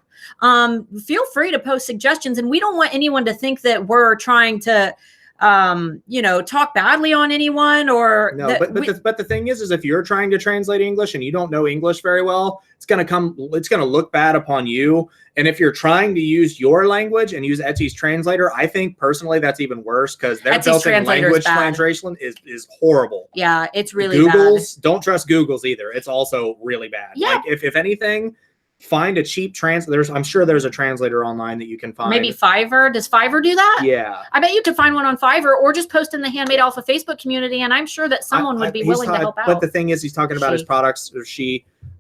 feel free to post suggestions. And we don't want anyone to think that we're trying to talk badly on anyone, or
no, but the thing is if you're trying to translate English and you don't know English very well, it's going to look bad upon you. And if you're trying to use your language and use Etsy's translator, I think personally that's even worse, because their built-in language translation is horrible.
Yeah, it's really
Google's, don't trust Google's either. It's also really bad.
Yeah.
Like if anything, find a cheap translator. I'm sure there's a translator online that you can find.
Maybe Fiverr. Does Fiverr do that?
Yeah.
I bet you could find one on Fiverr, or just post in the Handmade Alpha Facebook community, and I'm sure that someone would be willing to help out.
But the thing is, he's talking about his products, or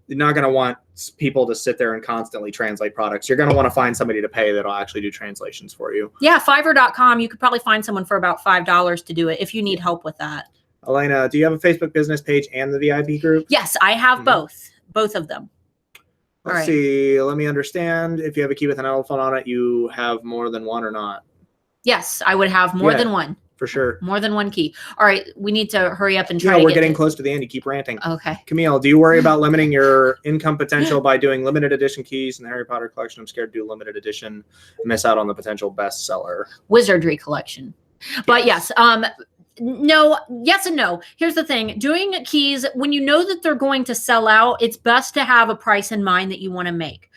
you're not going to want people to sit there and constantly translate products. You're going to want to find somebody to pay that'll actually do translations for you.
Yeah, Fiverr.com. You could probably find someone for about $5 to do it if you need help with that.
Elena, do you have a Facebook business page and the VIP group?
Yes, I have both of them.
Let's see. Let me understand. If you have a key with an elephant on it, you have more than one or not?
Yes, I would have more than one.
For sure.
More than one key. All right, we need to hurry up and try.
We're getting close to the end. You keep ranting.
Okay.
Camille, do you worry about limiting your income potential by doing limited edition keys in the Harry Potter collection? I'm scared to do limited edition, miss out on the potential bestseller.
Wizardry collection. But yes, no, yes and no. Here's the thing. Doing keys, when you know that they're going to sell out, it's best to have a price in mind that you want to make.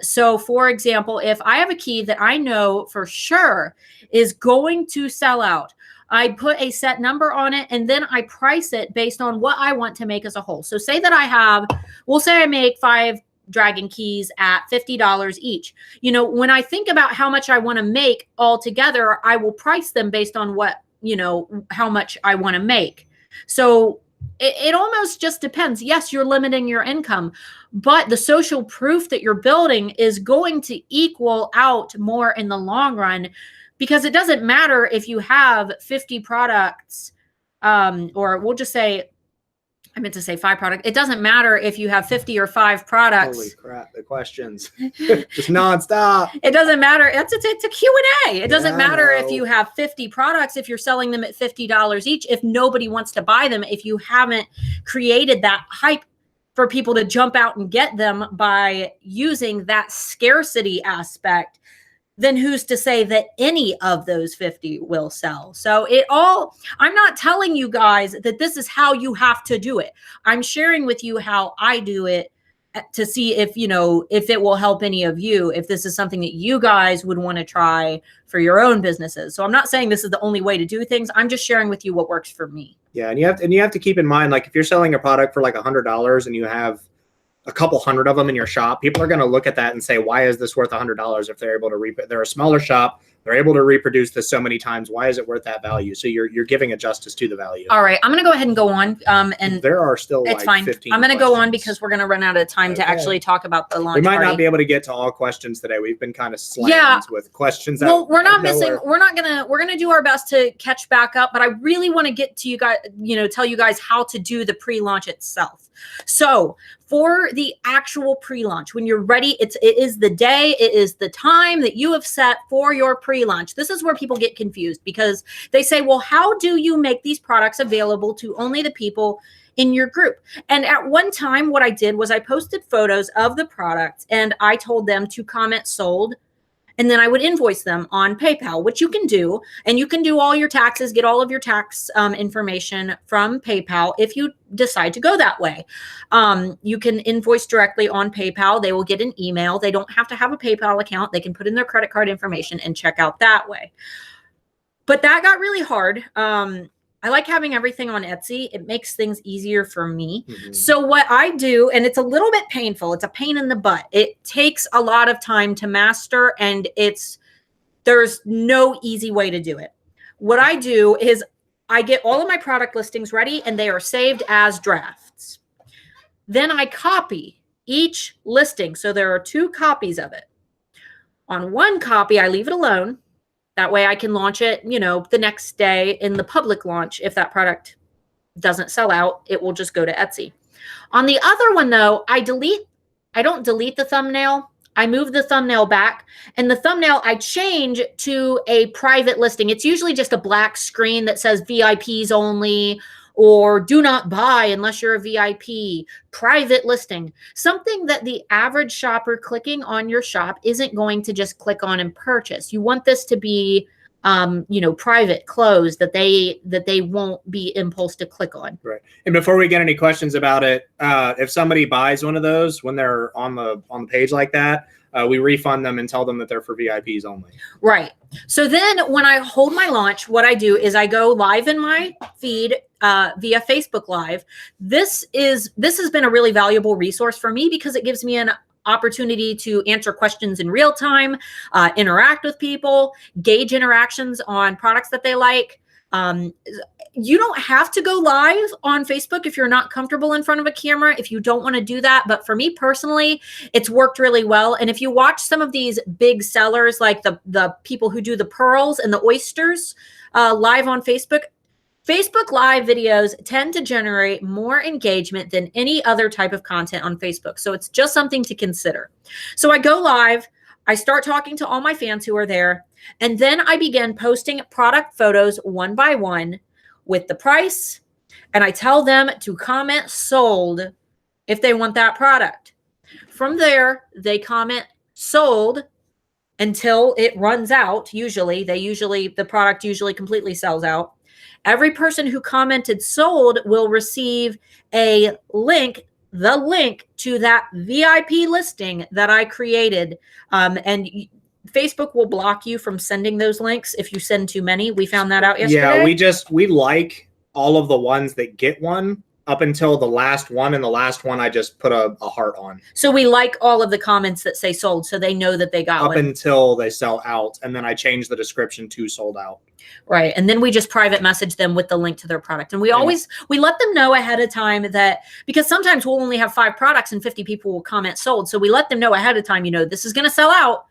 So for example, if I have a key that I know for sure is going to sell out, I put a set number on it, and then I price it based on what I want to make as a whole. So say that we'll say I make 5 dragon keys at $50 each. When I think about how much I want to make all together, I will price them based on how much I want to make. So it almost just depends. Yes, you're limiting your income, but the social proof that you're building is going to equal out more in the long run, because it doesn't matter if you have 50 products, or we'll just say, I meant to say 5 products. It doesn't matter if you have 50 or 5 products.
Holy crap, the questions. Just nonstop. It
doesn't matter. It's a Q&A. It doesn't matter if you have 50 products, if you're selling them at $50 each, if nobody wants to buy them, if you haven't created that hype for people to jump out and get them by using that scarcity aspect, then who's to say that any of those 50 will sell? So I'm not telling you guys that this is how you have to do it. I'm sharing with you how I do it to see if it will help any of you, if this is something that you guys would want to try for your own businesses. So I'm not saying this is the only way to do things. I'm just sharing with you what works for me.
Yeah. And you have to keep in mind, like if you're selling a product for like $100 and you have a couple hundred of them in your shop, people are going to look at that and say, why is this worth $100? If they're able to they're a smaller shop, they're able to reproduce this so many times. Why is it worth that value? So you're giving a justice to the value.
All right. I'm going to go ahead and go on. And
there are still
it's fine.
15
I'm going to go on because we're going to run out of time to actually talk about the launch
We might
party.
not be able to get to all questions today. We've been kind of slammed with questions.
Well, we're not missing. We're going to do our best to catch back up, but I really want to get to you guys, tell you guys how to do the pre-launch itself. So for the actual pre-launch, when you're ready, it is the day, it is the time that you have set for your pre-launch. This is where people get confused, because they say, well, how do you make these products available to only the people in your group? And at one time, what I did was I posted photos of the products and I told them to comment sold. And then I would invoice them on PayPal, which you can do. And you can do all your taxes, get all of your tax information from PayPal if you decide to go that way. You can invoice directly on PayPal. They will get an email. They don't have to have a PayPal account. They can put in their credit card information and check out that way. But that got really hard. I like having everything on Etsy. It makes things easier for me. Mm-hmm. So what I do, and it's a little bit painful, it's a pain in the butt. It takes a lot of time to master, and there's no easy way to do it. What I do is I get all of my product listings ready and they are saved as drafts. Then I copy each listing. So there are 2 copies of it. On one copy, I leave it alone. That way I can launch it, the next day in the public launch. If that product doesn't sell out, it will just go to Etsy. On the other one though, I don't delete the thumbnail. I move the thumbnail back, and the thumbnail I change to a private listing. It's usually just a black screen that says VIPs only, or do not buy unless you're a VIP, private listing, something that the average shopper clicking on your shop isn't going to just click on and purchase. You want this to be private, closed, that they won't be impulse to click on.
Right. And before we get any questions about it, if somebody buys one of those when they're on the page like that, we refund them and tell them that they're for VIPs only.
Right. So then when I hold my launch, what I do is I go live in my feed via Facebook Live. This has been a really valuable resource for me because it gives me an opportunity to answer questions in real time, interact with people, gauge interactions on products that they like. You don't have to go live on Facebook if you're not comfortable in front of a camera, if you don't want to do that. But for me personally, it's worked really well. And if you watch some of these big sellers, like the people who do the pearls and the oysters live on Facebook, Facebook Live videos tend to generate more engagement than any other type of content on Facebook. So it's just something to consider. So I go live, I start talking to all my fans who are there, and then I begin posting product photos one by one with the price, and I tell them to comment sold if they want that product. From there, they comment sold until it runs out. The product usually completely sells out. Every person who commented sold will receive a link, the link to that VIP listing that I created. And Facebook will block you from sending those links if you send too many. We found that out yesterday.
Yeah, we like all of the ones that get one up until the last one, and the last one I just put a heart on.
So we like all of the comments that say sold, so they know that they got
up
one.
Until they sell out, and then I change the description to sold out.
Right. And then we just private message them with the link to their product. And we let them know ahead of time that, because sometimes we'll only have 5 products and 50 people will comment sold. So we let them know ahead of time, this is going to sell out.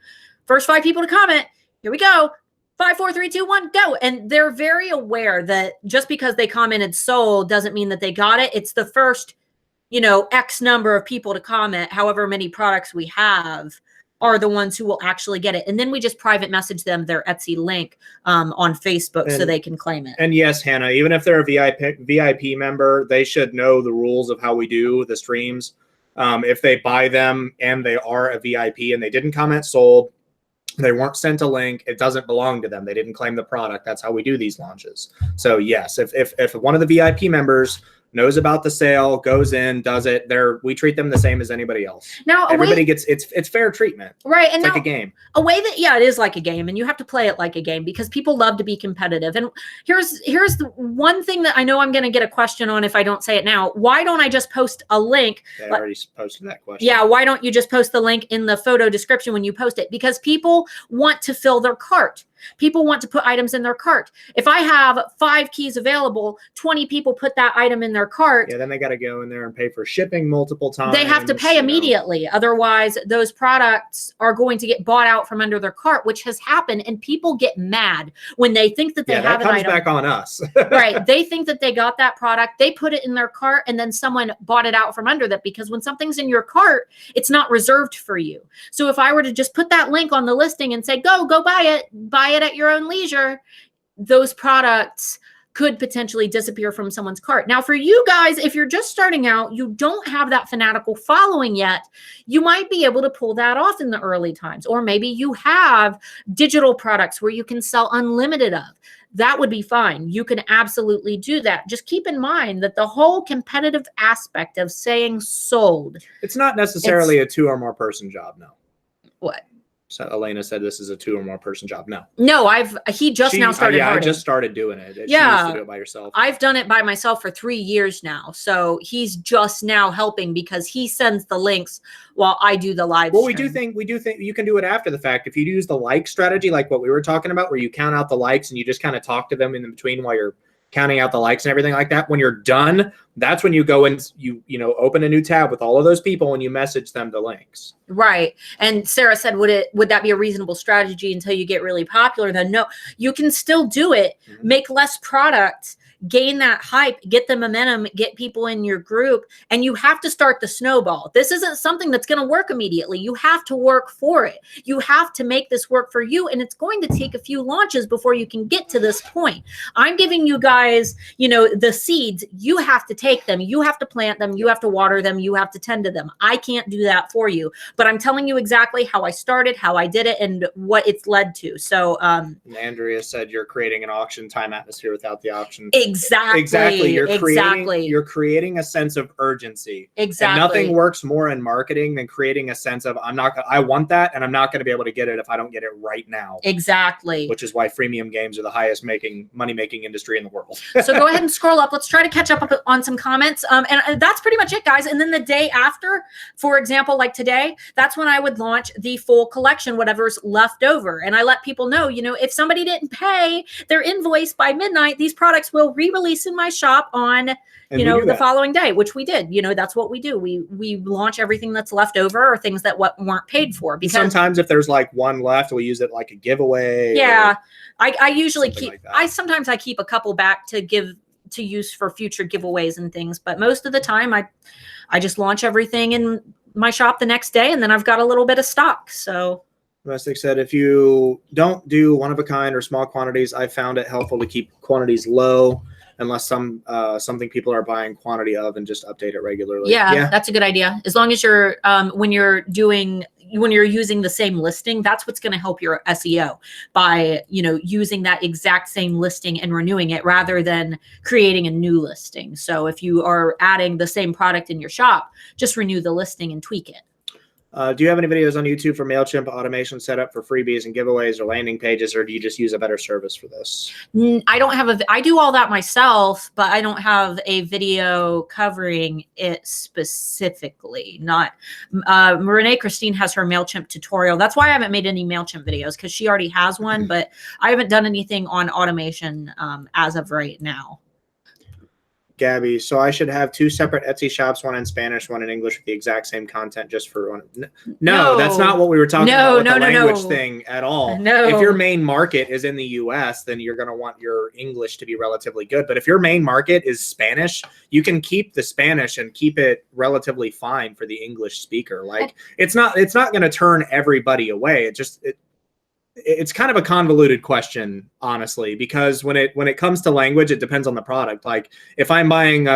First 5 people to comment, here we go. 5, 4, 3, 2, 1, go. And they're very aware that just because they commented sold doesn't mean that they got it. It's the first, X number of people to comment, however many products we have, are the ones who will actually get it. And then we just private message them their Etsy link on Facebook so they can claim it. And
yes, Hannah, even if they're a VIP member, they should know the rules of how we do the streams. If they buy them and they are a VIP and they didn't comment sold, they weren't sent a link, it doesn't belong to them. They didn't claim the product. That's how we do these launches. So yes, if one of the VIP members knows about the sale, goes in, does it, we treat them the same as anybody else. Now everybody gets it's fair treatment.
Right. And
it's like a game.
A way that, it is like a game, and you have to play it like a game because people love to be competitive. And here's the one thing that I know I'm going to get a question on if I don't say it now. Why don't I just post a link?
They already posted that question.
Yeah. Why don't you just post the link in the photo description when you post it? Because people want to fill their cart. People want to put items in their cart. If I have 5 keys available, 20 people put that item in their cart.
Yeah, then they got to go in there and pay for shipping multiple times.
They have to pay immediately. Otherwise, those products are going to get bought out from under their cart, which has happened. And people get mad when they think that they have an item.
That comes back on us.
Right. They think that they got that product. They put it in their cart, and then someone bought it out from under that, because when something's in your cart, it's not reserved for you. So if I were to just put that link on the listing and say, go buy it at your own leisure, those products could potentially disappear from someone's cart. Now, for you guys, if you're just starting out, you don't have that fanatical following yet, you might be able to pull that off in the early times. Or maybe you have digital products where you can sell unlimited of. That would be fine. You can absolutely do that. Just keep in mind that the whole competitive aspect of saying sold.
It's not necessarily a 2 or more person job, no.
What?
So Elena said this is a 2 or more person job. No,
he just now started.
Yeah, I just started doing it. She used to do it by herself.
I've done it by myself for 3 years now. So he's just now helping because he sends the links while I do the live.
Well, we do think you can do it after the fact. If you use the like strategy, like what we were talking about, where you count out the likes and you just kind of talk to them in between while you're counting out the likes and everything like that. When you're done, that's when you go and you open a new tab with all of those people and you message them the links.
Right. And Sarah said, would that be a reasonable strategy until you get really popular? Then no, you can still do it, make less products, gain that hype, get the momentum, get people in your group, and you have to start the snowball. This isn't something that's going to work immediately. You have to work for it. You have to make this work for you, and it's going to take a few launches before you can get to this point. I'm giving you guys, the seeds. You have to take them. You have to plant them. You have to water them. You have to tend to them. I can't do that for you, but I'm telling you exactly how I started, how I did it, and what it's led to. So,
Andrea said you're creating an auction time atmosphere without the auction.
Exactly.
You're creating a sense of urgency.
Exactly.
And nothing works more in marketing than creating a sense of I want that, and I'm not going to be able to get it if I don't get it right now.
Exactly.
Which is why freemium games are the highest money making industry in the world.
So go ahead and scroll up. Let's try to catch up on some comments. And that's pretty much it, guys. And then the day after, for example, like today, that's when I would launch the full collection, whatever's left over. And I let people know, if somebody didn't pay their invoice by midnight, these products will re-release in my shop on the following day, which we did. That's what we do. We launch everything that's left over or things that weren't paid for. Because
sometimes if there's like one left, we'll use it like a giveaway.
Yeah, I usually keep.
Like
sometimes I keep a couple back to use for future giveaways and things. But most of the time, I just launch everything in my shop the next day, and then I've got a little bit of stock. So.
Domestic said, if you don't do one of a kind or small quantities, I found it helpful to keep quantities low unless something people are buying quantity of, and just update it regularly.
Yeah, that's a good idea. As long as you're when you're using the same listing, that's what's going to help your SEO by, using that exact same listing and renewing it rather than creating a new listing. So if you are adding the same product in your shop, just renew the listing and tweak it.
Do you have any videos on YouTube for MailChimp automation setup for freebies and giveaways or landing pages, or do you just use a better service for this?
I don't have I do all that myself, but I don't have a video covering it specifically. Not Renee Christine has her MailChimp tutorial. That's why I haven't made any MailChimp videos, because she already has one, but I haven't done anything on automation as of right now.
Gabby, so I should have two separate Etsy shops, one in Spanish, one in English, with the exact same content just for one. No, that's not what we were talking about with the language thing at all.
No.
If your main market is in the US, then you're going to want your English to be relatively good. But if your main market is Spanish, you can keep the Spanish and keep it relatively fine for the English speaker. Like it's not going to turn everybody away. It's kind of a convoluted question, honestly, because when it comes to language, it depends on the product. Like if I'm buying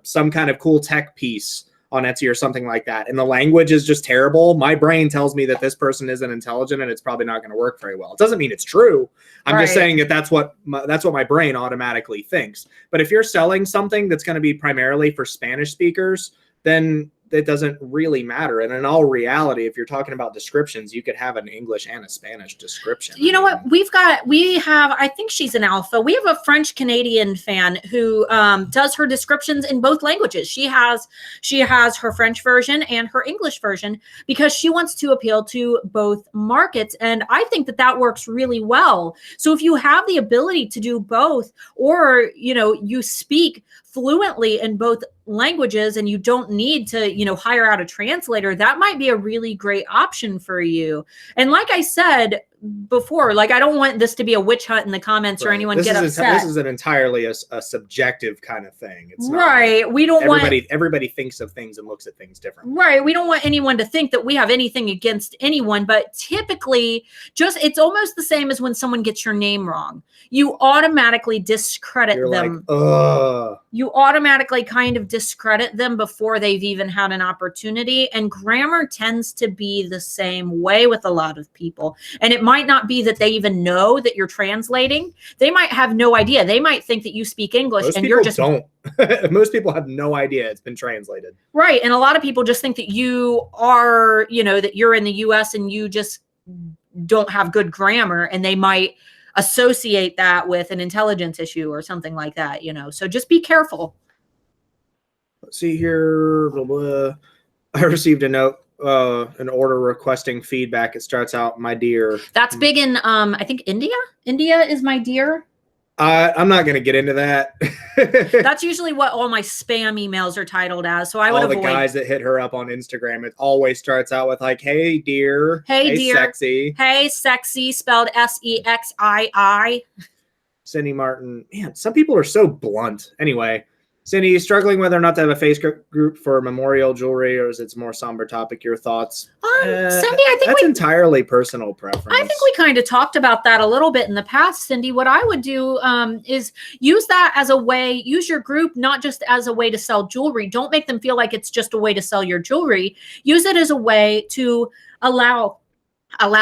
some kind of cool tech piece on Etsy or something like that, and the language is just terrible, my brain tells me that this person isn't intelligent and it's probably not going to work very well. It doesn't mean it's true. I'm just saying that that's what my brain automatically thinks. But if you're selling something that's going to be primarily for Spanish speakers, then it doesn't really matter. And in all reality, if you're talking about descriptions, you could have an English and a Spanish description.
You know what? We have, I think she's an alpha. We have a French Canadian fan who does her descriptions in both languages. She has her French version and her English version because she wants to appeal to both markets. And I think that works really well. So if you have the ability to do both, or, you speak fluently in both languages and you don't need to, hire out a translator, that might be a really great option for you. And like I said before, like I don't want this to be a witch hunt in the comments or anyone get upset.
This is an entirely a subjective kind of thing. It's not
right. We don't
everybody thinks of things and looks at things differently.
Right. We don't want anyone to think that we have anything against anyone, but typically it's almost the same as when someone gets your name wrong. You automatically discredit them.
Like, ugh.
You automatically kind of discredit them before they've even had an opportunity. And grammar tends to be the same way with a lot of people. And it might not be that they even know that you're translating. They might have no idea. They might think that you speak English and you're just
don't. Most people have no idea it's been translated.
Right. And a lot of people just think that you are, that you're in the US and you just don't have good grammar, and they might associate that with an intelligence issue or something like that, so just be careful.
Let's see here. Blah, blah. I received a note, an order requesting feedback. It starts out, my dear.
That's big in, I think India is my dear.
I'm not going to get into that.
That's usually what all my spam emails are titled as. So I would
all the
avoid.
guys that hit her up on Instagram, it always starts out with like, "Hey dear,
Hey, dear.
sexy,
Hey, sexy, spelled SEXII.
Cindy Martin." Man, some people are so blunt. Anyway, Cindy, struggling whether or not to have a Facebook group for memorial jewelry, or is it a more somber topic? Your thoughts?
Cindy, I think
that's entirely personal preference.
I think we kind of talked about that a little bit in the past, Cindy. What I would do is use that as a way, use your group not just as a way to sell jewelry. Don't make them feel like it's just a way to sell your jewelry. Use it as a way to allow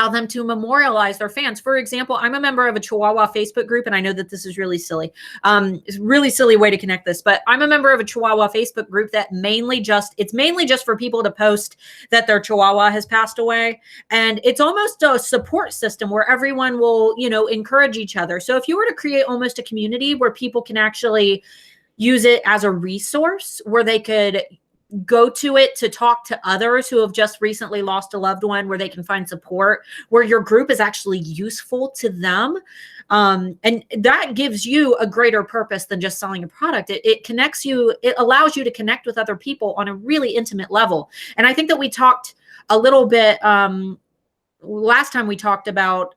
them to memorialize their fans. For example, I'm a member of a Chihuahua Facebook group, and I know that this is really silly. It's a really silly way to connect this, but I'm a member of a Chihuahua Facebook group that mainly just for people to post that their Chihuahua has passed away. And it's almost a support system where everyone will, encourage each other. So if you were to create almost a community where people can actually use it as a resource where they could go to it to talk to others who have just recently lost a loved one, where they can find support, where your group is actually useful to them. And that gives you a greater purpose than just selling a product. It connects you, it allows you to connect with other people on a really intimate level. And I think that we talked a little bit last time we talked about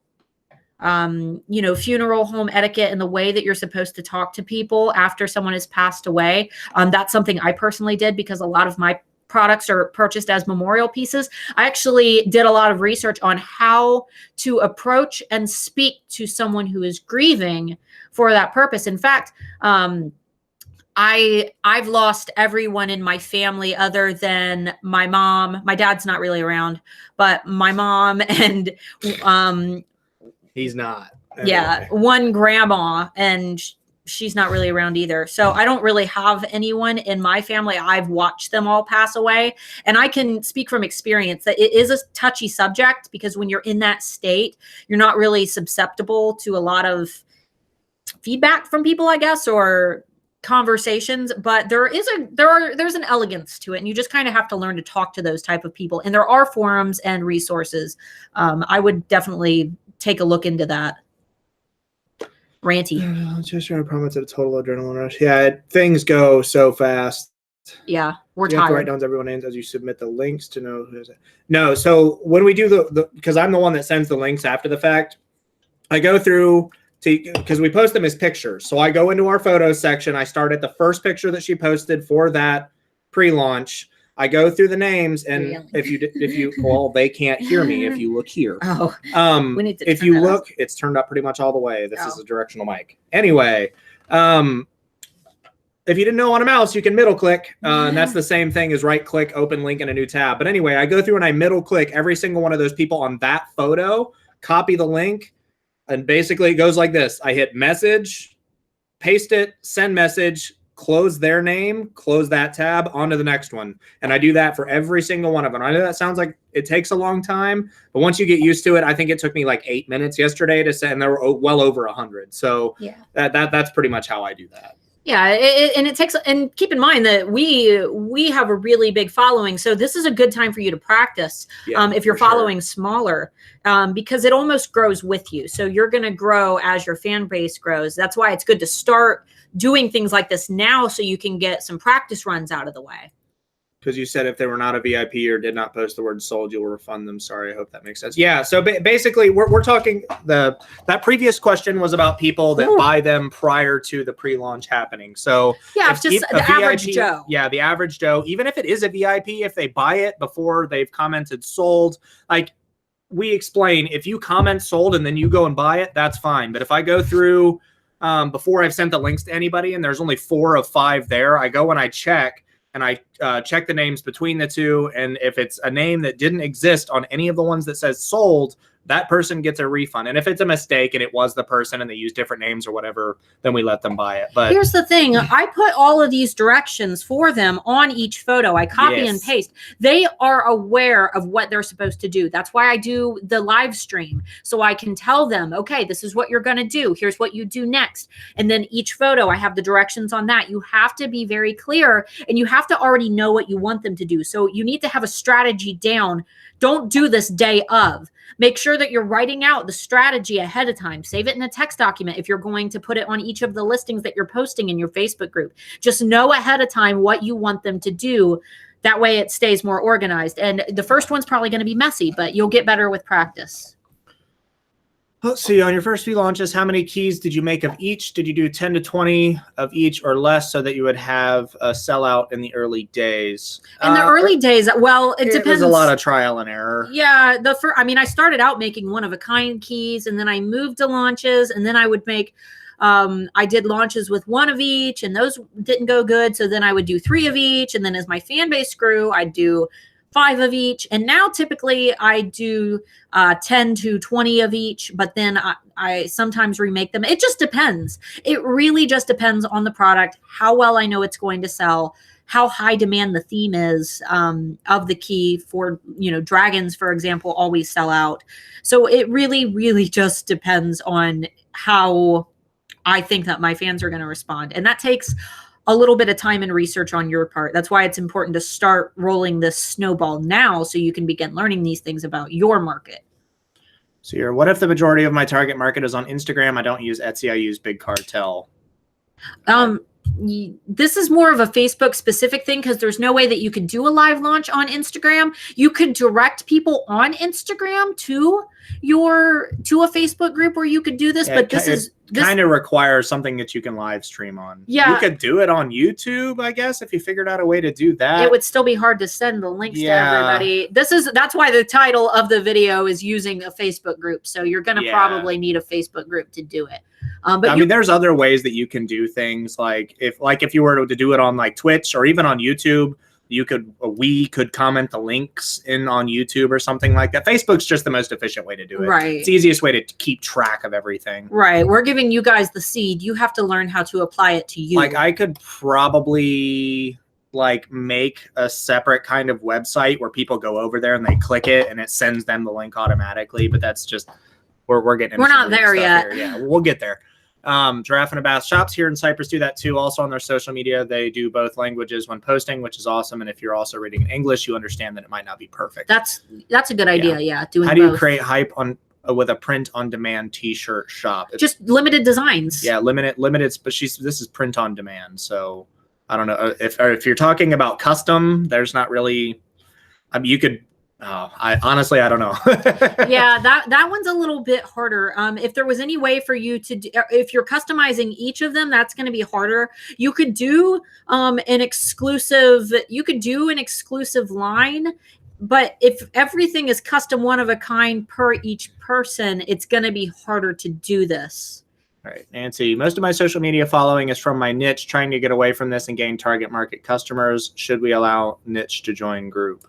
funeral home etiquette and the way that you're supposed to talk to people after someone has passed away. That's something I personally did because a lot of my products are purchased as memorial pieces. I actually did a lot of research on how to approach and speak to someone who is grieving for that purpose. In fact, I've lost everyone in my family other than my mom. My dad's not really around, but my mom and
he's not.
Anyway. Yeah, one grandma, and she's not really around either. So I don't really have anyone in my family. I've watched them all pass away, and I can speak from experience that it is a touchy subject because when you're in that state, you're not really susceptible to a lot of feedback from people, I guess, or conversations, but there's an elegance to it, and you just kind of have to learn to talk to those type of people. And there are forums and resources. I would definitely take a look into that. Ranty.
Just trying to promise a total adrenaline rush. Yeah, things go so fast.
Yeah, we're
you
tired.
Have to write down everyone's names as you submit the links to know who's it. No, so when we do the because I'm the one that sends the links after the fact, I go through because we post them as pictures. So I go into our photos section. I start at the first picture that she posted for that pre-launch. I go through the names, and really? if you well, they can't hear me if you look here.
Oh, we need to
if you look, it's turned up pretty much all the way. This is a directional mic. Anyway, if you didn't know on a mouse, you can middle click, and that's the same thing as right click, open link in a new tab. But anyway, I go through and I middle click every single one of those people on that photo, copy the link, and basically it goes like this. I hit message, paste it, send message, close their name, close that tab, onto the next one. And I do that for every single one of them. I know that sounds like it takes a long time, but once you get used to it, I think it took me like 8 minutes yesterday to send, and there were well over 100. So yeah, that's pretty much how I do that.
Yeah, and keep in mind that we have a really big following, so this is a good time for you to practice. If you're following smaller, because it almost grows with you. So you're going to grow as your fan base grows. That's why it's good to start doing things like this now, so you can get some practice runs out of the way.
Because you said if they were not a VIP or did not post the word sold, you'll refund them. Sorry, I hope that makes sense. Yeah, so basically, we're talking that previous question was about people that buy them prior to the pre-launch happening. So
yeah, it's just the average Joe.
Yeah, the average Joe. Even if it is a VIP, if they buy it before they've commented sold, like we explain, if you comment sold and then you go and buy it, that's fine. But if I go through before I've sent the links to anybody and there's only 4 of 5 there, I go and I check. And I check the names between the two. And if it's a name that didn't exist on any of the ones that says sold, that person gets a refund. And if it's a mistake and it was the person and they use different names or whatever, then we let them buy it. But
here's the thing. I put all of these directions for them on each photo. I copy and paste. They are aware of what they're supposed to do. That's why I do the live stream. So I can tell them, okay, this is what you're going to do. Here's what you do next. And then each photo, I have the directions on that. You have to be very clear, and you have to already know what you want them to do. So you need to have a strategy down. Don't do this day of. Make sure sure that you're writing out the strategy ahead of time. Save it in a text document if you're going to put it on each of the listings that you're posting in your Facebook group. Just know ahead of time what you want them to do. That way it stays more organized. And the first one's probably going to be messy, but you'll get better with practice.
Let's see, on your first few launches, how many keys did you make of each? Did you do 10 to 20 of each or less so that you would have a sellout in the early days?
In the early days, well, it depends.
There's a lot of trial and error.
Yeah, I started out making one of a kind keys, and then I moved to launches, and then I would make I did launches with one of each, and those didn't go good. So then I would do 3 of each. And then as my fan base grew, I'd do 5 of each. And now typically I do 10 to 20 of each, but then I sometimes remake them. It just depends. It really just depends on the product, how well I know it's going to sell, how high demand the theme is of the key. For, dragons, for example, always sell out. So it really, really just depends on how I think that my fans are going to respond. And that takes a little bit of time and research on your part. That's why it's important to start rolling this snowball now so you can begin learning these things about your market.
So here, what if the majority of my target market is on Instagram? I don't use Etsy, I use Big Cartel.
This is more of a Facebook specific thing because there's no way that you could do a live launch on Instagram. You could direct people on Instagram to a Facebook group where you could do this, but this
kind of requires something that you can live stream on.
Yeah.
You could do it on YouTube, I guess, if you figured out a way to do that.
It would still be hard to send the links to everybody. That's why the title of the video is using a Facebook group. So you're going to probably need a Facebook group to do it. But
there's other ways that you can do things, like if you were to do it on like Twitch or even on YouTube, we could comment the links in on YouTube or something like that. Facebook's just the most efficient way to do it.
Right.
It's the easiest way to keep track of everything.
Right. We're giving you guys the seed. You have to learn how to apply it to you.
Like I could probably make a separate kind of website where people go over there and they click it and it sends them the link automatically. But that's just we're getting.
We're not there yet.
Here. Yeah, we'll get there. Giraffe and a Bath shops here in Cyprus do that too. Also on their social media, they do both languages when posting, which is awesome. And if you're also reading in English, you understand that it might not be perfect.
That's a good idea. Yeah. Doing
How do you
both.
create hype with a print on demand T-shirt shop?
Just limited designs.
Yeah, limited. But this is print on demand. So I don't know if you're talking about custom. There's not really. You could. I don't know.
Yeah, that one's a little bit harder. If there was any way for you to if you're customizing each of them, that's going to be harder. You could do an exclusive line, but if everything is custom one of a kind per each person, it's going to be harder to do this.
All right, Nancy, most of my social media following is from my niche, trying to get away from this and gain target market customers. Should we allow niche to join group?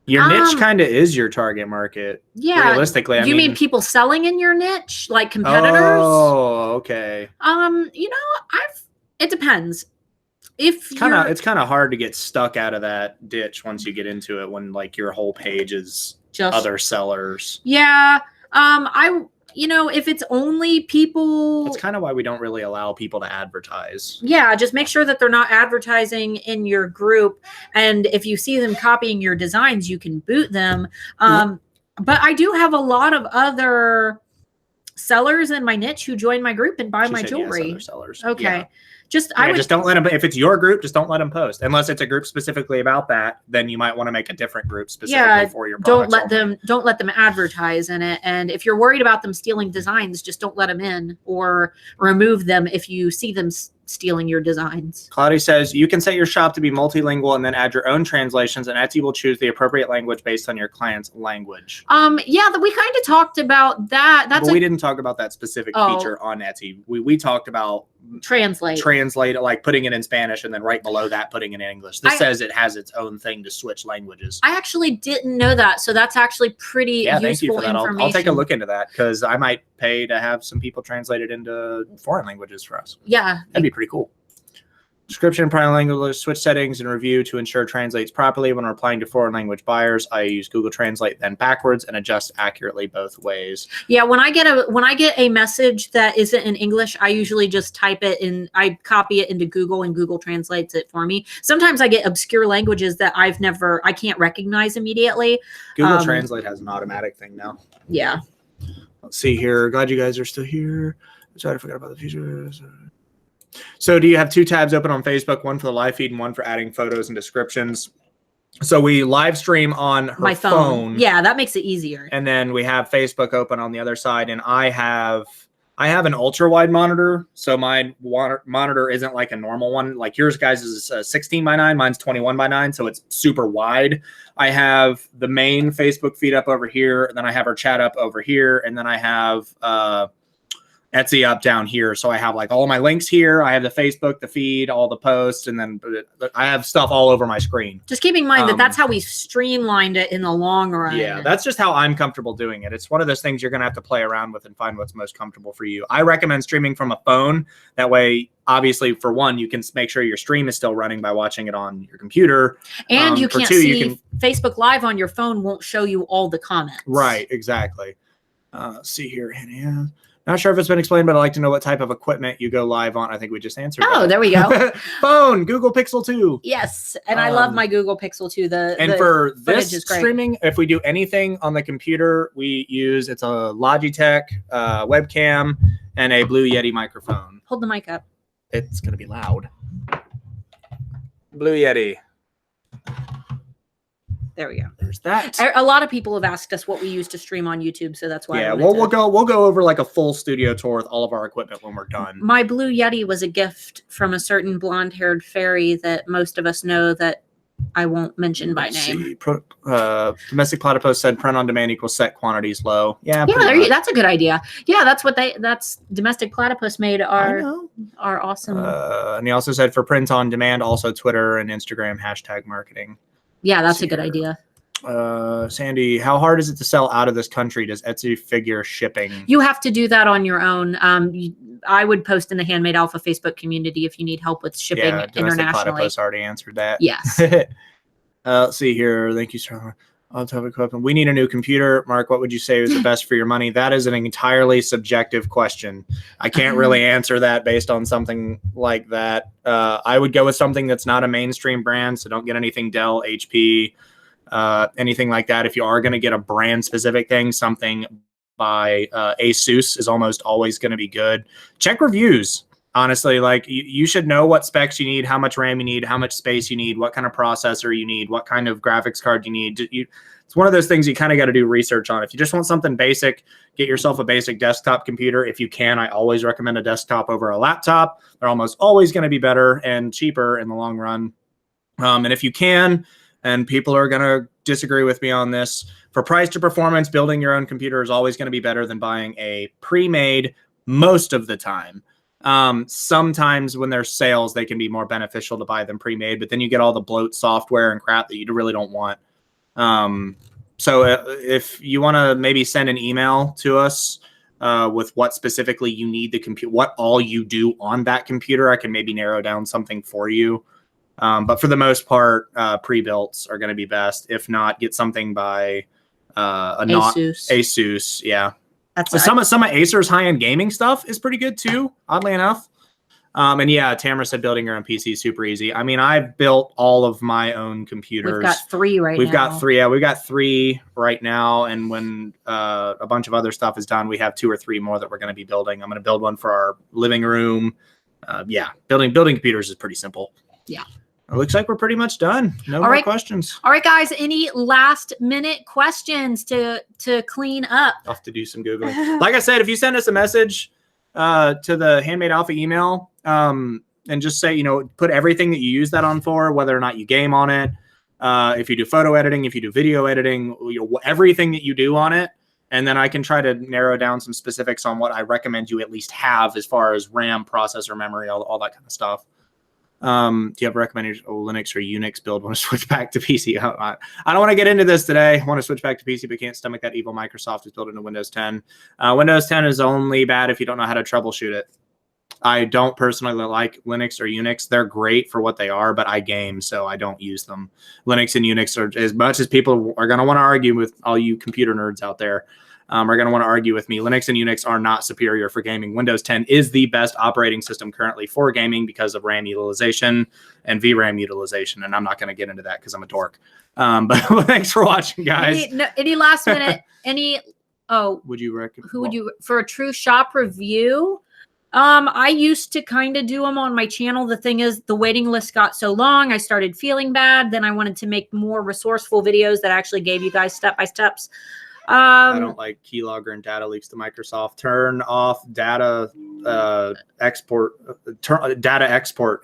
Your niche kind of is your target market.
Yeah.
Realistically,
you mean people selling in your niche, like competitors?
Oh, okay.
It depends. It's
kind of hard to get stuck out of that ditch once you get into it, when like your whole page is just other sellers.
Yeah. If it's only people.
That's kind of why we don't really allow people to advertise.
Yeah, just make sure that they're not advertising in your group. And if you see them copying your designs, you can boot them. But I do have a lot of other sellers in my niche who join my group and buy my jewelry.
Yes, other sellers.
Okay.
Yeah.
Just
don't let them. If it's your group, just don't let them post. Unless it's a group specifically about that, then you might want to make a different group specifically for your products.
Don't let them advertise in it. And if you're worried about them stealing designs, just don't let them in, or remove them if you see them stealing your designs.
Claudia says you can set your shop to be multilingual and then add your own translations, and Etsy will choose the appropriate language based on your client's language.
We kind of talked about that.
We didn't talk about that specific feature on Etsy. We talked about
translate,
like putting it in Spanish and then right below that putting it in English. This says it has its own thing to switch languages.
I actually didn't know that, so that's actually pretty useful
thank you for that.
information.
I'll take a look into that, because I might pay to have some people translate it into foreign languages for us.
Yeah,
that'd be pretty cool. Description, primary language, switch settings, and review to ensure it translates properly. When replying to foreign language buyers, I use Google Translate, then backwards, and adjust accurately both ways.
Yeah, when I get a message that isn't in English, I usually just type it in. I copy it into Google, and Google translates it for me. Sometimes I get obscure languages that I can't recognize immediately.
Google Translate has an automatic thing now.
Yeah.
Let's see here. Glad you guys are still here. Sorry, I forgot about the features. So do you have 2 tabs open on Facebook, one for the live feed and one for adding photos and descriptions? So we live stream on her
My phone. Yeah, that makes it easier.
And then we have Facebook open on the other side. And I have an ultra wide monitor. So my monitor isn't like a normal one. Like yours guys is 16:9. Mine's 21:9. So it's super wide. I have the main Facebook feed up over here. And then I have our chat up over here. And then I have Etsy up down here. So I have like all my links here. I have the Facebook, the feed, all the posts, and then I have stuff all over my screen.
Just keeping in mind that that's how we streamlined it in the long run.
Yeah, that's just how I'm comfortable doing it. It's one of those things you're going to have to play around with and find what's most comfortable for you. I recommend streaming from a phone. That way, obviously, for one, you can make sure your stream is still running by watching it on your computer.
And you can't see Facebook Live on your phone won't show you all the comments.
Right, exactly. See here, Hannah. Not sure if it's been explained, but I'd like to know what type of equipment you go live on. I think we just answered that.
There we go.
Phone, Google Pixel 2.
Yes, and I love my Google Pixel 2.
For this streaming, if we do anything on the computer, it's a Logitech webcam and a Blue Yeti microphone.
Hold the mic up.
It's going to be loud. Blue Yeti.
There we go.
There's that.
A lot of people have asked us what we use to stream on YouTube, so that's why.
Yeah, we'll go over like a full studio tour with all of our equipment when we're done.
My Blue Yeti was a gift from a certain blonde-haired fairy that most of us know that I won't mention by name.
Domestic Platypus said print on demand equals set quantities low. Yeah,
that's a good idea. Yeah, that's Domestic Platypus made our awesome.
And he also said for print on demand, also Twitter and Instagram #marketing.
Yeah, that's a good idea.
Sandy, how hard is it to sell out of this country? Does Etsy figure shipping?
You have to do that on your own. I would post in the Handmade Alpha Facebook community if you need help with shipping internationally.
Platypus already answered that.
Yes.
Let's see here. Thank you, sir. We need a new computer. Mark, what would you say is the best for your money? That is an entirely subjective question. I can't really answer that based on something like that. I would go with something that's not a mainstream brand, so don't get anything Dell, HP, anything like that. If you are going to get a brand specific thing, something by Asus is almost always going to be good. Check reviews. Honestly, like you should know what specs you need, how much RAM you need, how much space you need, what kind of processor you need, what kind of graphics card you need. It's one of those things you kind of got to do research on. If you just want something basic, get yourself a basic desktop computer. If you can, I always recommend a desktop over a laptop. They're almost always going to be better and cheaper in the long run. And if you can, and people are going to disagree with me on this, for price to performance, building your own computer is always going to be better than buying a pre-made most of the time. Sometimes when there's sales, they can be more beneficial to buy them pre-made, but then you get all the bloat software and crap that you really don't want. So if you want to maybe send an email to us with what specifically you need the computer, what all you do on that computer, I can maybe narrow down something for you. But for the most part, pre-builts are going to be best. If not, get something by Asus. Yeah. Some of Acer's high-end gaming stuff is pretty good too, oddly enough. And yeah, Tamara said building your own PC is super easy. I mean, I've built all of my own computers.
We've got 3 right now.
We've got 3. Yeah, we've got 3 right now. And when a bunch of other stuff is done, we have 2 or 3 more that we're going to be building. I'm going to build one for our living room. Building computers is pretty simple.
Yeah.
It looks like we're pretty much done. No more questions.
All right, guys. Any last minute questions to clean up?
I'll have to do some Googling. Like I said, if you send us a message to the Handmade Alpha email and just say, put everything that you use that on for, whether or not you game on it, if you do photo editing, if you do video editing, everything that you do on it. And then I can try to narrow down some specifics on what I recommend you at least have as far as RAM, processor, memory, all that kind of stuff. Do you have a recommended Linux or Unix build? Want to switch back to PC? I don't want to get into this today. Want to switch back to PC, but can't stomach that evil Microsoft is built into Windows 10. Windows 10 is only bad if you don't know how to troubleshoot it. I don't personally like Linux or Unix. They're great for what they are, but I game, so I don't use them. Linux and Unix are, as much as people are going to want to argue with all you computer nerds out there, are going to want to argue with me. Linux and Unix are not superior for gaming. Windows 10 is the best operating system currently for gaming because of RAM utilization and VRAM utilization. And I'm not going to get into that because I'm a dork. But thanks for watching, guys.
Any last minute,
Would you recommend?
Who would you, for a true shop review? I used to kind of do them on my channel. The thing is, the waiting list got so long, I started feeling bad. Then I wanted to make more resourceful videos that actually gave you guys step-by-steps.
I don't like keylogger and data leaks to Microsoft. Turn off data export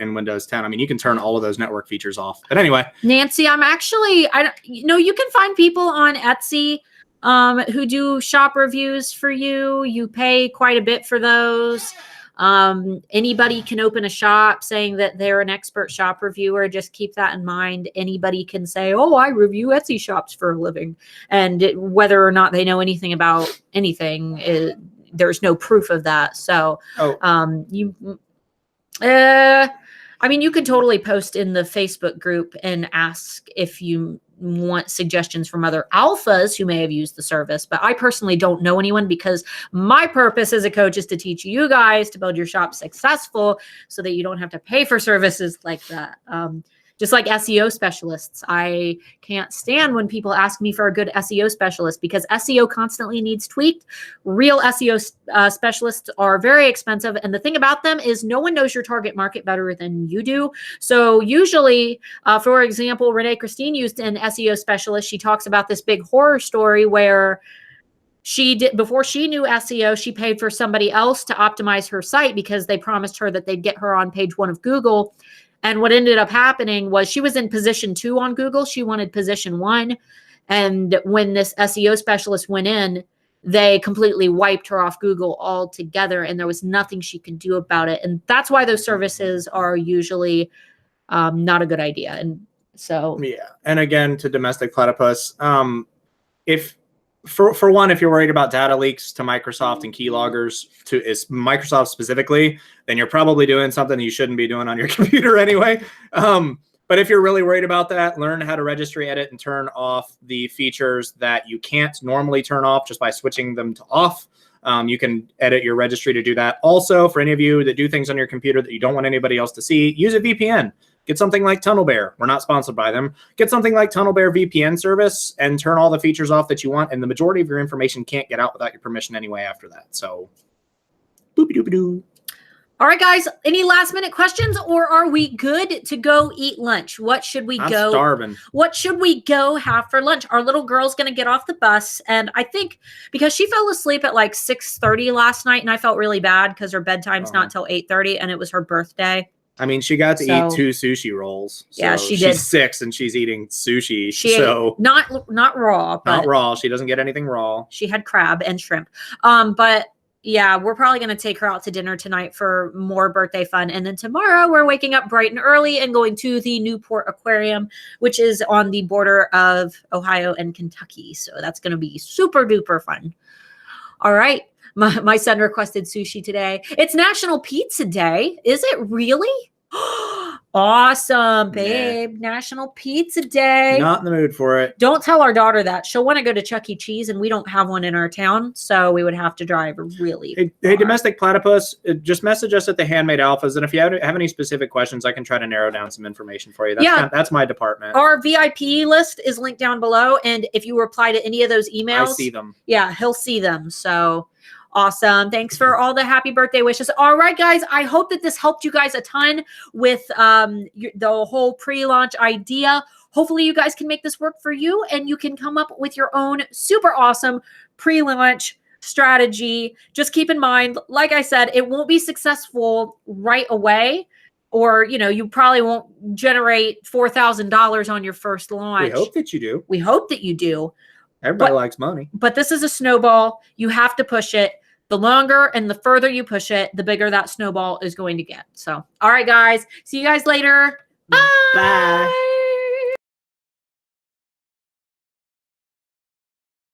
in Windows 10. I mean, you can turn all of those network features off. But anyway,
Nancy, you can find people on Etsy who do shop reviews for you. You pay quite a bit for those. Anybody can open a shop saying that they're an expert shop reviewer. Just keep that in mind. Anybody can say, oh, I review Etsy shops for a living. And whether or not they know anything about anything, there's no proof of that. So, you could totally post in the Facebook group and ask if you want suggestions from other alphas who may have used the service. But I personally don't know anyone, because my purpose as a coach is to teach you guys to build your shop successful so that you don't have to pay for services like that. Just like SEO specialists. I can't stand when people ask me for a good SEO specialist, because SEO constantly needs tweaked. Real SEO specialists are very expensive. And the thing about them is no one knows your target market better than you do. So usually, for example, Renee Christine used an SEO specialist. She talks about this big horror story where she did, before she knew SEO, she paid for somebody else to optimize her site because they promised her that they'd get her on page 1 of Google. And what ended up happening was she was in position 2 on Google. She wanted position 1. And when this SEO specialist went in, they completely wiped her off Google altogether. And there was nothing she could do about it. And that's why those services are usually not a good idea. And so,
yeah. And again, to Domestic Platypus, if you're worried about data leaks to Microsoft and keyloggers to Microsoft specifically, then you're probably doing something you shouldn't be doing on your computer anyway. But if you're really worried about that, learn how to registry edit and turn off the features that you can't normally turn off just by switching them to off. You can edit your registry to do that. Also, for any of you that do things on your computer that you don't want anybody else to see, use a VPN. Get something like TunnelBear. We're not sponsored by them. Get something like TunnelBear VPN service and turn all the features off that you want. And the majority of your information can't get out without your permission anyway after that. So, boopy-doopy-doo.
All right, guys, any last minute questions, or are we good to go eat lunch? What should we
I'm starving.
What should we go have for lunch? Our little girl's going to get off the bus. And I think because she fell asleep at like 6:30 last night, and I felt really bad because her bedtime's not till 8:30 and it was her birthday.
I mean, she got to eat 2 sushi rolls. So
yeah, she did.
She's 6 and she's eating sushi.
She ate not raw. But
not raw. She doesn't get anything raw.
She had crab and shrimp. But yeah, we're probably going to take her out to dinner tonight for more birthday fun. And then tomorrow we're waking up bright and early and going to the Newport Aquarium, which is on the border of Ohio and Kentucky. So that's going to be super duper fun. All right. My son requested sushi today. It's National Pizza Day. Is it really? Awesome, babe. Nah. National Pizza Day.
Not in the mood for it.
Don't tell our daughter that. She'll want to go to Chuck E. Cheese, and we don't have one in our town, so we would have to drive really far.
Hey, Domestic Platypus, just message us at the Handmade Alphas, and if you have any specific questions, I can try to narrow down some information for you. That's my department.
Our VIP list is linked down below, and if you reply to any of those emails,
I see them.
Yeah, he'll see them. So awesome. Thanks for all the happy birthday wishes. All right, guys. I hope that this helped you guys a ton with the whole pre-launch idea. Hopefully you guys can make this work for you and you can come up with your own super awesome pre-launch strategy. Just keep in mind, like I said, it won't be successful right away, or, you probably won't generate $4,000 on your first launch.
We hope that you do.
We hope that you do.
Everybody likes money. But
this is a snowball. You have to push it. The longer and the further you push it, the bigger that snowball is going to get. So, all right, guys. See you guys later. Bye. Bye.